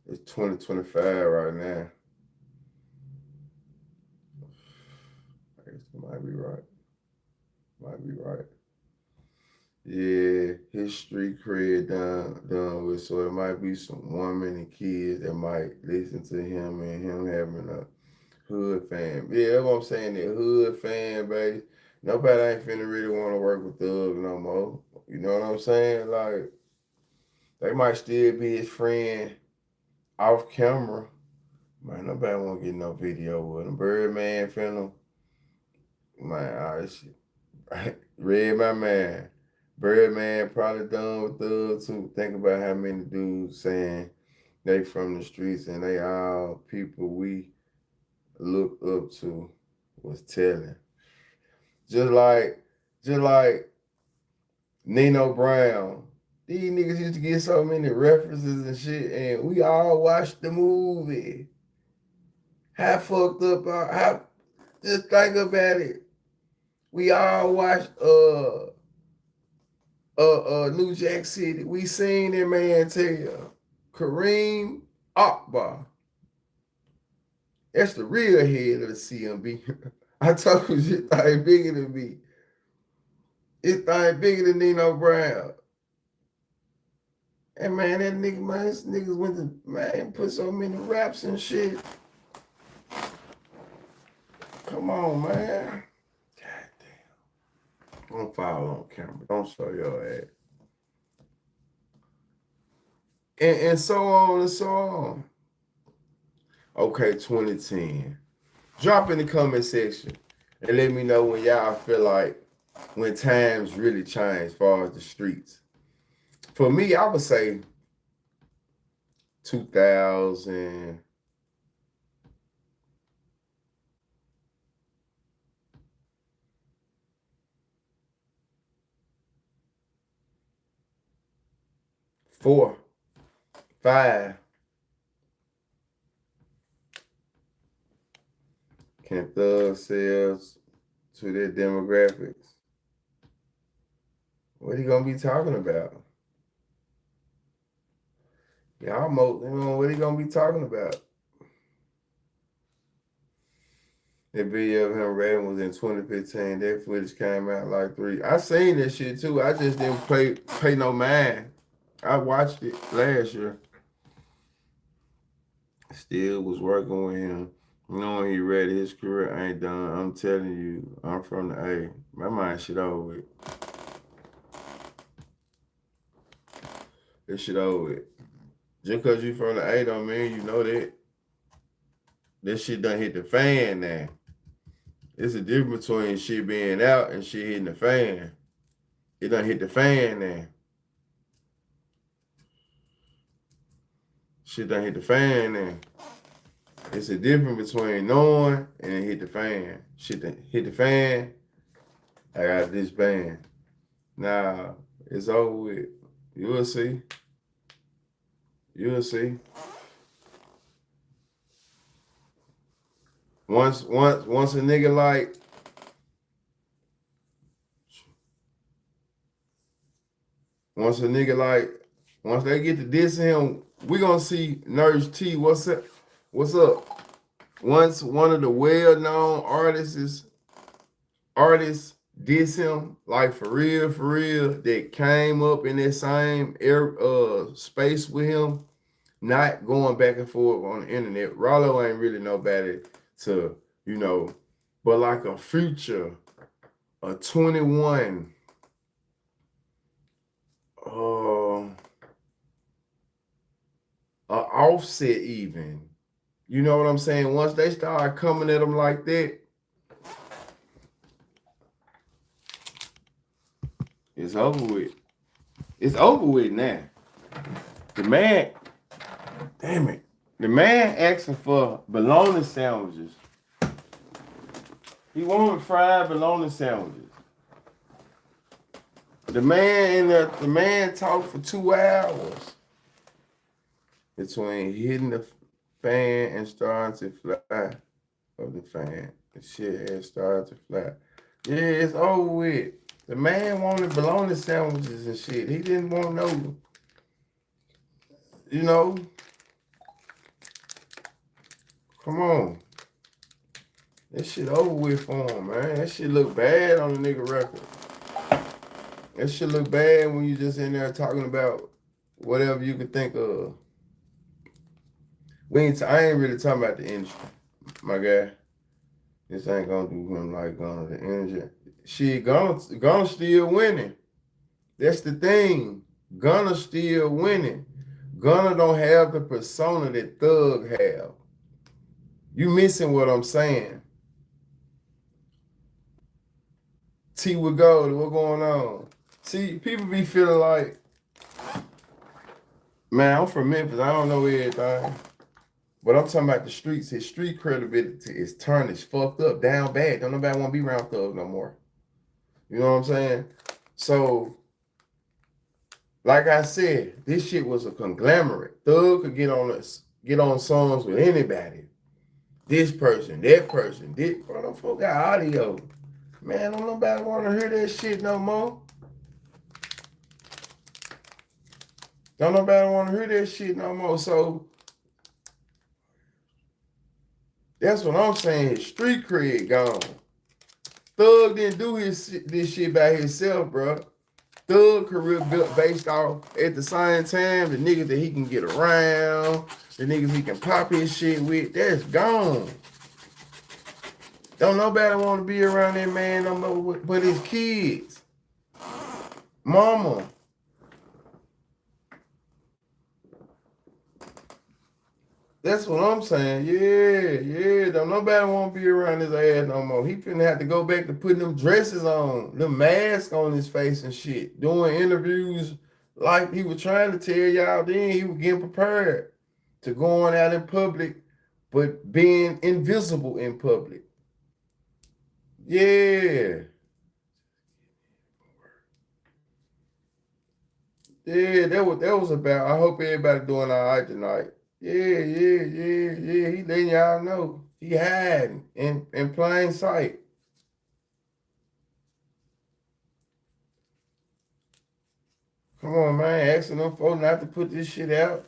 Speaker 1: it's 2025 right now. I guess you might be right. Yeah, his street cred done with, so it might be some women and kids that might listen to him and him having a hood fan. Yeah, that's what I'm saying, that hood fan base. Nobody ain't finna really want to work with Thug no more. You know what I'm saying? Like, they might still be his friend off camera. Man, nobody want to get no video with him. Birdman finna, man, this shit. Read my man. Birdman probably done with Thug too. Think about how many dudes saying they from the streets and they all people we look up to was telling. Just like Nino Brown. These niggas used to get so many references and shit, and we all watched the movie. How fucked up how just think about it. We all watched New Jack City. We seen that man tell Kareem Akbar. That's the real head of the CMB. I told you this thing bigger than me. This thing bigger than Nino Brown. And man, that nigga, man, this niggas went to, man, put so many raps and shit. Come on, man. God damn. Don't follow on camera. Don't show your ass. And so on and so on. Okay, 2010. Drop in the comment section and let me know when y'all feel like when times really change as far as the streets. For me, I would say 2000. Four, five. Can thugs sell to their demographics? What he gonna be talking about? Y'all what he gonna be talking about? The video of him rapping was in 2015. That footage came out like 3. I seen that shit too. I just didn't pay no mind. I watched it last year. Still was working with him. Knowing he ready, his career ain't done. I'm telling you, I'm from the A. My mind shit over with. This shit over with. Just because you from the A don't mean you know that. This shit done hit the fan now. It's a difference between shit being out and shit hitting the fan. It done hit the fan now. Shit done hit the fan now. It's a difference between knowing and it hit the fan. Shit done hit the fan. I got this band. Nah, it's over with. You'll see. You'll see. Once a nigga like once they get to dissing him, we gonna see Nurse T. What's up? Once one of the well-known artists diss him, like for real, that came up in that same space with him, not going back and forth on the internet. Rollo ain't really nobody to, but like a Future, a 21, a Offset even. You know what I'm saying? Once they start coming at him like that, it's over with. It's over with now. The man asking for bologna sandwiches. He wanted fried bologna sandwiches. The man talked for 2 hours between hitting the fan and starting to fly of the fan. The shit had started to fly. Yeah, it's over with. The man wanted bologna sandwiches and shit. He didn't want no, come on. That shit over with for him, man. That shit look bad on the nigga record. That shit look bad when you just in there talking about whatever you could think of. I ain't really talking about the industry, my guy. This ain't gonna do him like Gunna, the energy. Shit, Gunna still winning. That's the thing. Gunna still winning. Gunna don't have the persona that Thug have. You missing what I'm saying. T with Gold, what going on? See, people be feeling like, man, I'm from Memphis. I don't know everything. But I'm talking about the streets. His street credibility is tarnished, fucked up, down bad. Don't nobody want to be around Thug no more. You know what I'm saying? So, like I said, this shit was a conglomerate. Thug could get on songs with anybody. This person, that person, this. Bro, them folk got audio. Man, don't nobody want to hear that shit no more. Don't nobody want to hear that shit no more. So, that's what I'm saying. His street cred gone. Thug didn't do this shit by himself, bro. Thug career built based off, at the same time, the niggas that he can get around, the niggas he can pop his shit with, that's gone. Don't nobody want to be around that man no more but his kids. Mama. That's what I'm saying. Yeah. Don't nobody want to be around his ass no more. He finna have to go back to putting them dresses on, them masks on his face and shit. Doing interviews like he was trying to tell y'all then. He was getting prepared to going out in public, but being invisible in public. Yeah. Yeah, that was about. I hope everybody doing all right tonight. Yeah. He letting y'all know. He hiding in plain sight. Come on, man. Asking them folks not to put this shit out.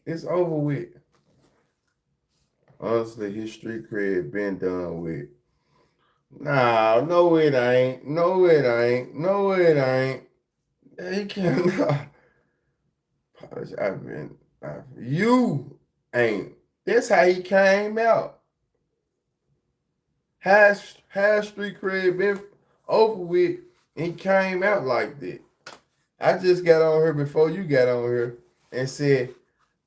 Speaker 1: It's over with. Honestly, his street cred been done with. Nah, no it ain't. He can't. You ain't. That's how he came out. Has street cred been over with, and he came out like that. I just got on here before you got on here and said,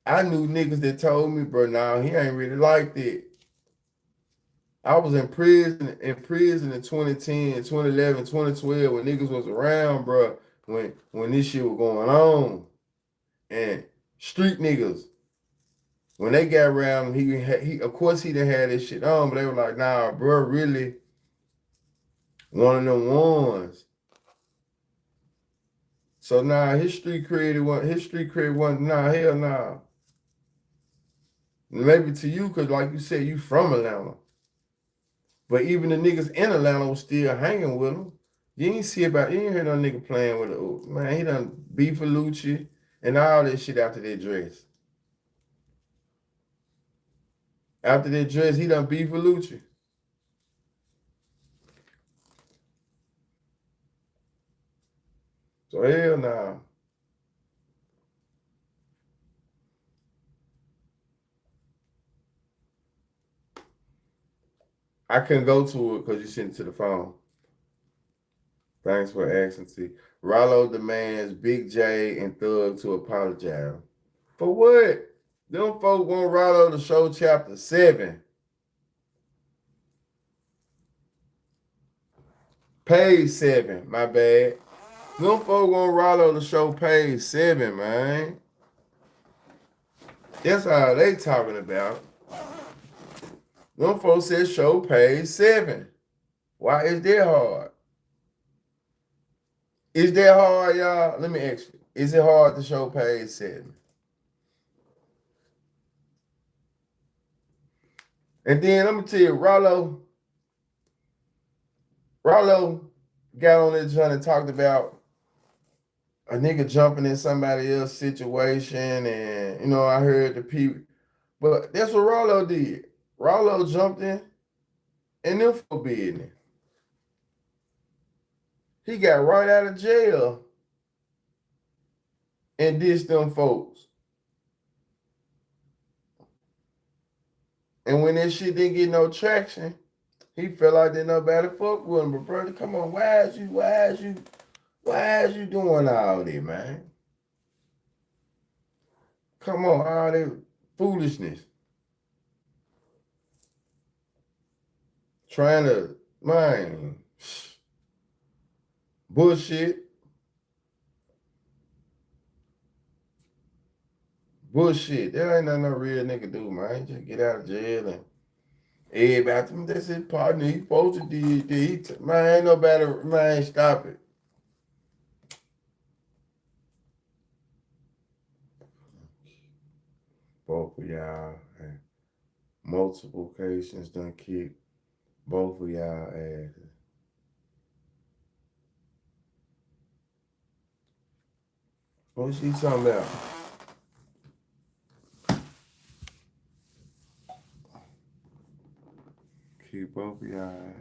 Speaker 1: I knew niggas that told me, bro, nah, he ain't really like that. I was in prison in 2010, 2011, 2012 when niggas was around, bro, when this shit was going on. And street niggas, when they got around, he of course he done had this shit on, but they were like, nah, bro, really one of them ones. So nah, his street cred wasn't, nah, hell nah. Maybe to you, cause like you said, you from Atlanta. But even the niggas in Atlanta was still hanging with him. You ain't hear no nigga playing with it. Man, he done beef for Lucci and all that shit after that dress. After that dress, he done beef for Lucci. So hell nah. I couldn't go to it because you sent it to the phone. Thanks for asking. See, Rollo demands Big J and Thug to apologize. For what? Them folk want Rollo to show chapter 7. Page 7, my bad. Them folk want Rollo to show page 7, man. That's all they talking about. Them folks said show page 7. Why is that hard? Is that hard, y'all? Let me ask you. Is it hard to show page 7? And then let me tell you, Rollo got on this joint and talked about a nigga jumping in somebody else's situation, and you know, I heard the people, but that's what Rollo did. Rollo jumped in and them for business. He got right out of jail and dissed them folks. And when that shit didn't get no traction, he felt like didn't nobody fuck with him. But brother, come on, why is you doing all this, man? Come on, all that foolishness. Trying to, man, bullshit. That ain't nothing no real nigga do, man. Just get out of jail and everybody, that's his partner. He supposed to do. Man, ain't nobody, man, stop it. Both of y'all, multiple occasions done kicked both of y'all asses. What's she talking about? Kick both of y'all ass.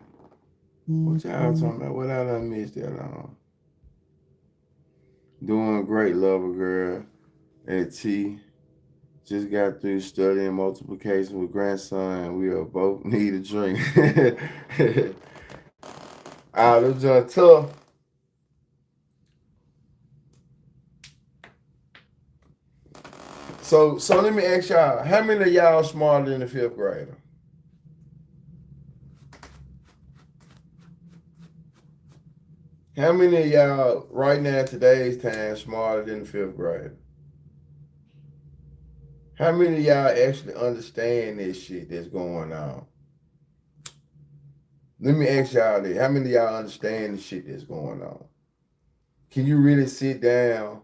Speaker 1: What y'all talking about? What I done missed that long? Doing great, lover girl at T. Just got through studying multiplication with grandson. We are both need a drink. Those are tough. So let me ask y'all, how many of y'all smarter than the 5th grader? How many of y'all right now in today's time smarter than the 5th grader? How many of y'all actually understand this shit that's going on? Let me ask y'all this. How many of y'all understand the shit that's going on? Can you really sit down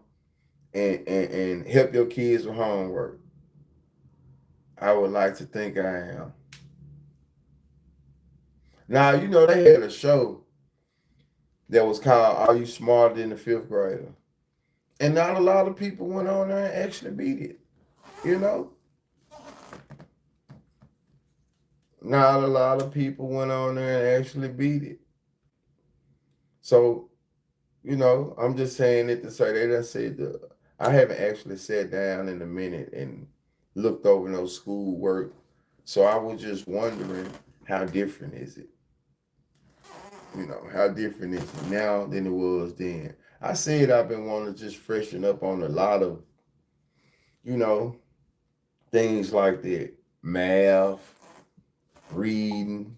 Speaker 1: and help your kids with homework? I would like to think I am. Now, you know, they had a show that was called Are You Smarter Than the 5th Grader? And not a lot of people went on there and actually beat it. You know? Not a lot of people went on there and actually beat it. So, you know, I'm just saying it to say they done said I haven't actually sat down in a minute and looked over no school work. So I was just wondering, how different is it? You know, how different is it now than it was then? I said I've been wanting to just freshen up on a lot of, you know, things like that. Math, reading,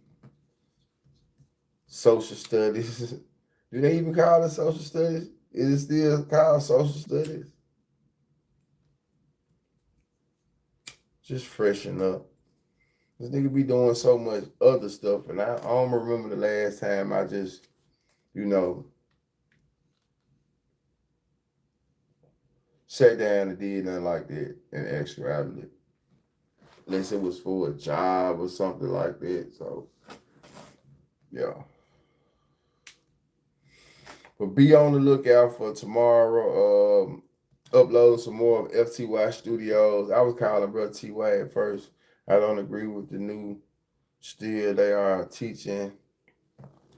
Speaker 1: social studies. Do they even call it social studies? Is it still called social studies? Just freshen up. This nigga be doing so much other stuff, and I don't remember the last time I just, you know, sat down and did nothing like that in actuality. Unless it was for a job or something like that. So, yeah. But be on the lookout for tomorrow. Upload some more of FTY Studios. I was calling Bro TY at first. I don't agree with the new still. They are teaching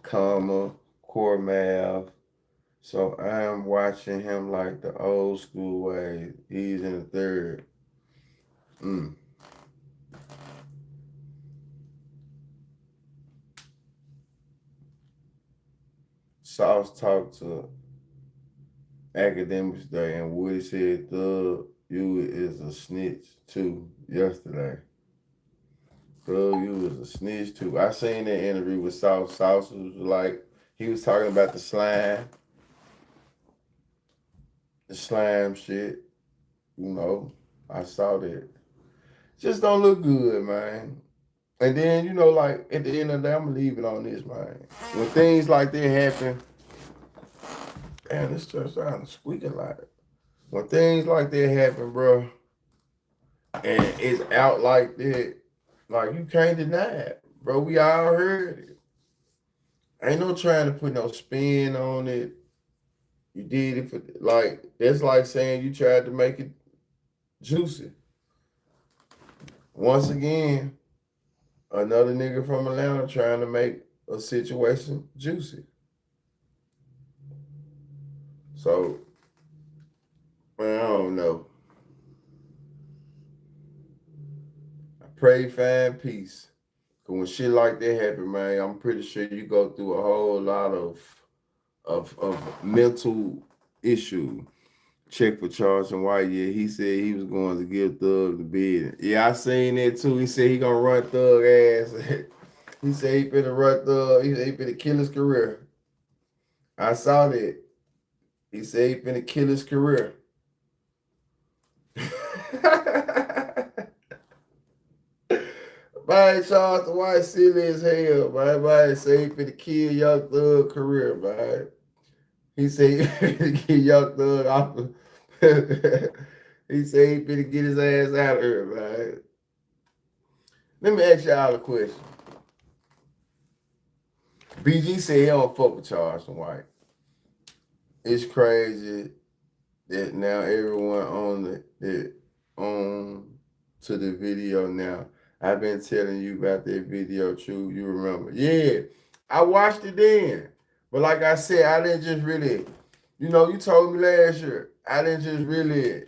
Speaker 1: comma, core math. So I am watching him like the old school way. He's in the 3rd. Sauce talked to Academics Day, and Woody said, Thug, you is a snitch too yesterday. Thug, you was a snitch too. I seen that interview with Sauce. Sauce was like, he was talking about the slime shit. You know, I saw that. Just don't look good, man. And then, you know, like, at the end of the day, I'm going to leave it on this, man. When things like that happen, damn, this just sounds squeaking like it. When things like that happen, bro, and it's out like that, like, you can't deny it, bro. We all heard it. Ain't no trying to put no spin on it. You did it for, like, that's like saying you tried to make it juicy. Once again, another nigga from Atlanta trying to make a situation juicy. So, man, I don't know. I pray you find peace. Cause when shit like that happen, man, I'm pretty sure you go through a whole lot of mental issue. Check for Charles and White. Yeah, he said he was going to give Thug the bid. Yeah, I seen that too. He said he gonna run Thug ass. He said he finna run Thug. He finna kill his career. I saw that. He said he finna kill his career. Man, Charles White silly as hell, man. Man say he finna kill Young Thug career, man. He said he finna kill Young Thug off the he said he finna get his ass out of here, man. Let me ask y'all a question. BG said he don't fuck with Charles White. It's crazy that now everyone on to the video now. I've been telling you about that video, True. You remember? Yeah, I watched it then. But like I said, I didn't just really, you know, you told me last year, I didn't just really,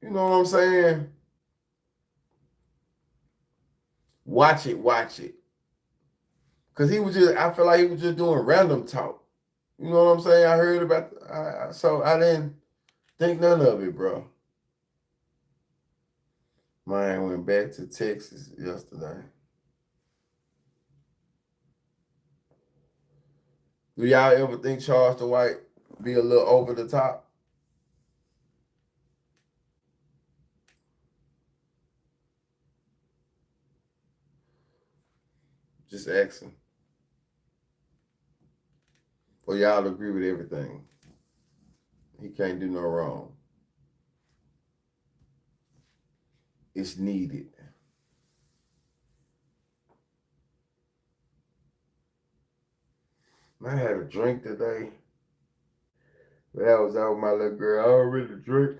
Speaker 1: you know what I'm saying? Watch it. Because he was just, I feel like he was just doing random talk. You know what I'm saying? I heard about, so I didn't think none of it, bro. Mine went back to Texas yesterday. Do y'all ever think Charleston White be a little over the top? Just asking. Or y'all agree with everything? He can't do no wrong. It's needed. I had a drink today. But I was out with my little girl. I don't really drink.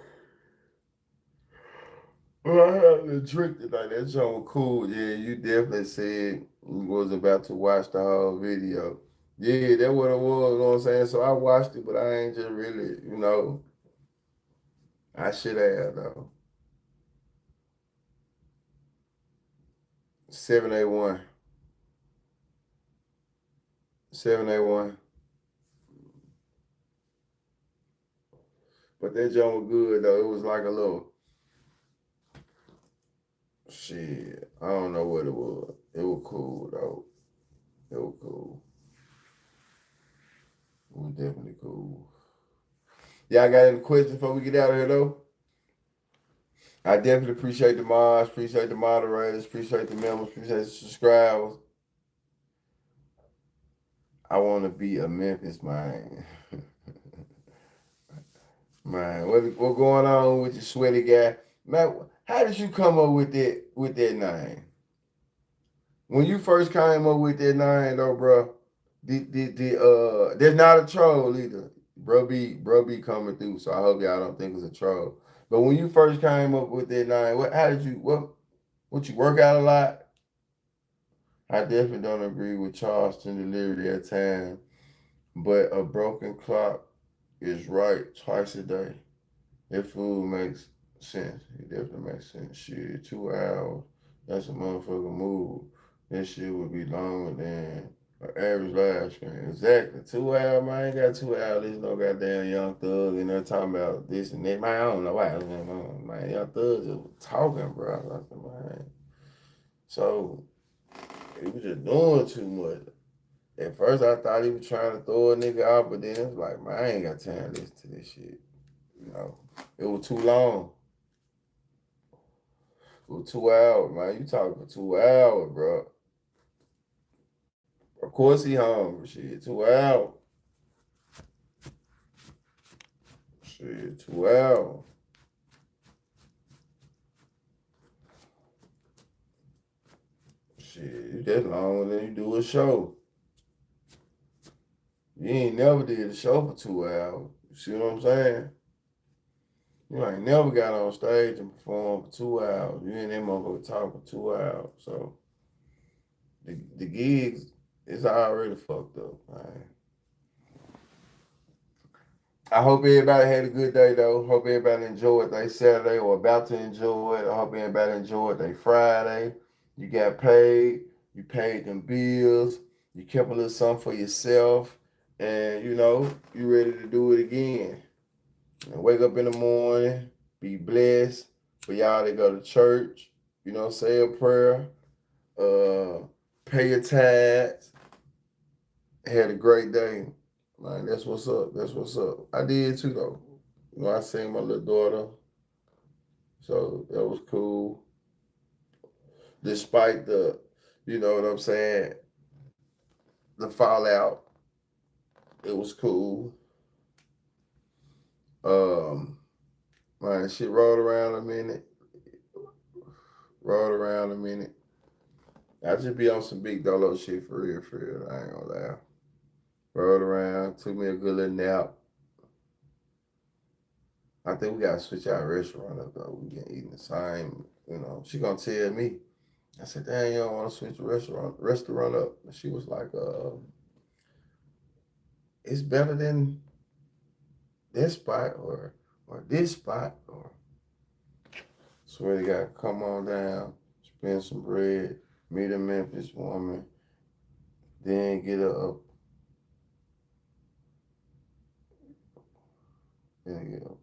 Speaker 1: Well, I had a little drink today. That joint was cool. Yeah, you definitely said you was about to watch the whole video. Yeah, that's what it was, you know what I'm saying? So I watched it, but I ain't just really, I should have, though. 781. 781. But that joint was good, though. It was like a little, shit, I don't know what it was. It was cool, though. It was cool. It was definitely cool. Y'all got any questions before we get out of here, though? I definitely appreciate the mods, appreciate the moderators, appreciate the members, appreciate the subscribers. I want to be a Memphis man. Man, what going on with your sweaty guy? Man, how did you come up with that name? When you first came up with that name, though, bro, there's not a troll either. Bro be coming through, so I hope y'all don't think it's a troll. But when you first came up with that name, what you work out a lot? I definitely don't agree with Charleston delivery at times, but a broken clock is right twice a day. That food makes sense. It definitely makes sense. Shit, 2 hours, that's a motherfucking move. That shit would be longer than an average live stream. Exactly. 2 hours, man. I ain't got 2 hours. There's no goddamn Young Thug and they're talking about this and that. Man, I don't know why. Man, Young Thug just talking, bro. Man. So, he was just doing too much. At first, I thought he was trying to throw a nigga out, but then it was like, man, I ain't got time to listen to this shit. It was too long. It was 2 hours, man. You talking for 2 hours, bro. Of course he hungry. Shit, 2 hours. Shit, 2 hours. Shit, that's longer than you do a show. You ain't never did a show for 2 hours. You see what I'm saying? You ain't never got on stage and performed for 2 hours. You ain't that motherfucker talk for 2 hours. So the gigs is already fucked up, man. I hope everybody had a good day, though. Hope everybody enjoyed their Saturday or about to enjoy it. I hope everybody enjoyed their Friday. You got paid. You paid them bills. You kept a little something for yourself. And, you ready to do it again. And wake up in the morning. Be blessed. For y'all that go to church. Say a prayer. Pay your tithes. Had a great day. Man, that's what's up. That's what's up. I did too, though. I seen my little daughter. So that was cool. Despite the, you know what I'm saying, the fallout, it was cool. Man, shit rolled around a minute. I just be on some big dolo shit for real. I ain't gonna lie. Rolled around, took me a good little nap. I think we gotta switch our restaurant up, though. We been eating the same, She gonna tell me. I said, dang, you don't want to switch the restaurant up. And she was like, it's better than this spot or this spot. Or swear to God, come on down, spend some bread, meet a Memphis woman, then get her up. Then get up.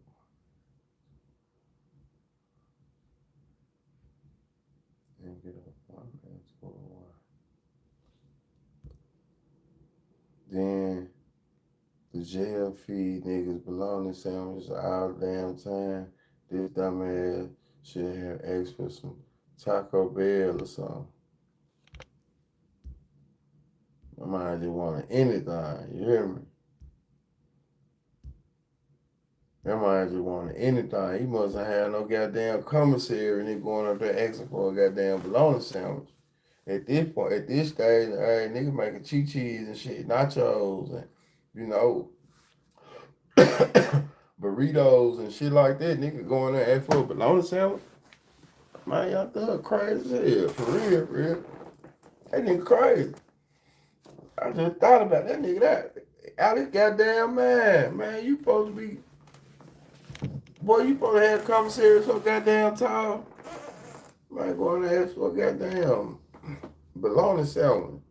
Speaker 1: The jail feed niggas bologna sandwiches all the damn time. This dumbass should have asked for some Taco Bell or something. I might just want anything, you hear me? That might just want anything. He must have had no goddamn commissary and he going up there asking for a goddamn bologna sandwich. At this point, at this stage, hey, niggas making cheese and shit, nachos and, you know, burritos and shit like that. Nigga going there asking for a bologna sandwich. Man, y'all thug crazy as hell. For real, for real. That nigga crazy. I just thought about that nigga that. Out his goddamn man. Man, you supposed to be. Boy, you supposed to have a commissary so goddamn tall. Man, going to ask for a goddamn bologna sandwich.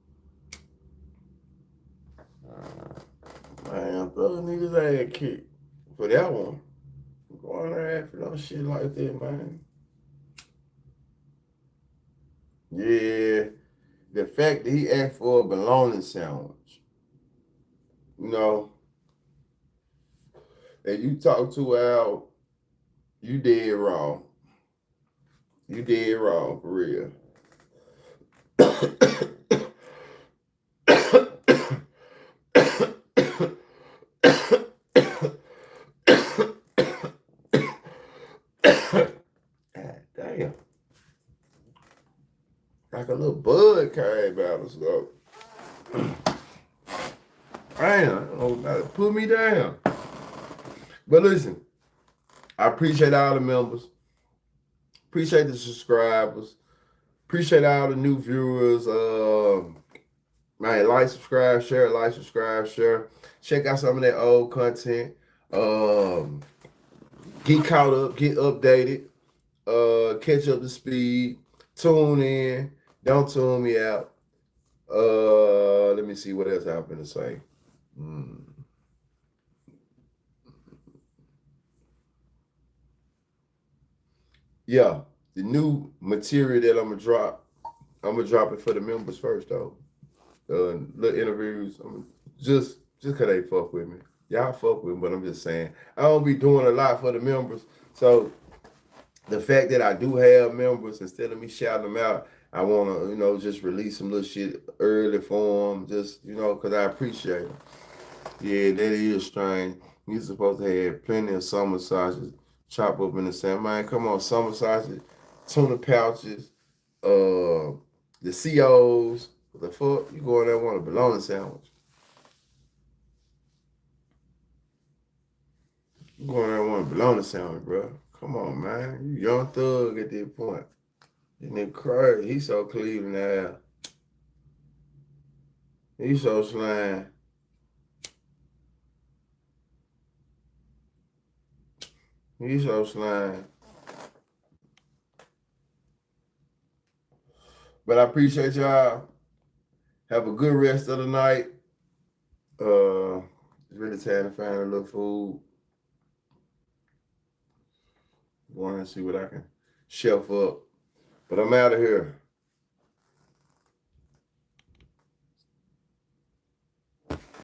Speaker 1: Man, thug niggas ass kicked for that one. Going there for no shit like that, man. Yeah, the fact that he asked for a bologna sandwich, you know, that you talk to Al, you did wrong. You did wrong, for real. Damn. Like a little bud came out or something. Damn, I don't know how to put me down. But listen, I appreciate all the members. Appreciate the subscribers. Appreciate all the new viewers. Man, like, subscribe, share, like, subscribe, share. Check out some of that old content. Get caught up, get updated. Catch up to speed. Tune in. Don't tune me out. Let me see what else I'm gonna say. Yeah, the new material that I'm gonna drop it for the members first though. Little interviews. Just cause they fuck with me. Y'all fuck with me, but I'm just saying I don't be doing a lot for the members. So the fact that I do have members, instead of me shouting them out, I wanna, you know, just release some little shit early for them, just, you know, cause I appreciate them. Yeah, that is strange. You're supposed to have plenty of summer sausages, chop up in the sand. Man, come on, summer sausage, tuna pouches, the COs. What the fuck? You go in there and want a bologna sandwich. You go in there and want a bologna sandwich, bro. Come on, man. You young thug at this point. This nigga crazy. He so Cleveland now. He so slime. He's so slime. But I appreciate y'all. Have a good rest of the night. It's really time to find a little food. Going to see what I can shelf up. But I'm out of here.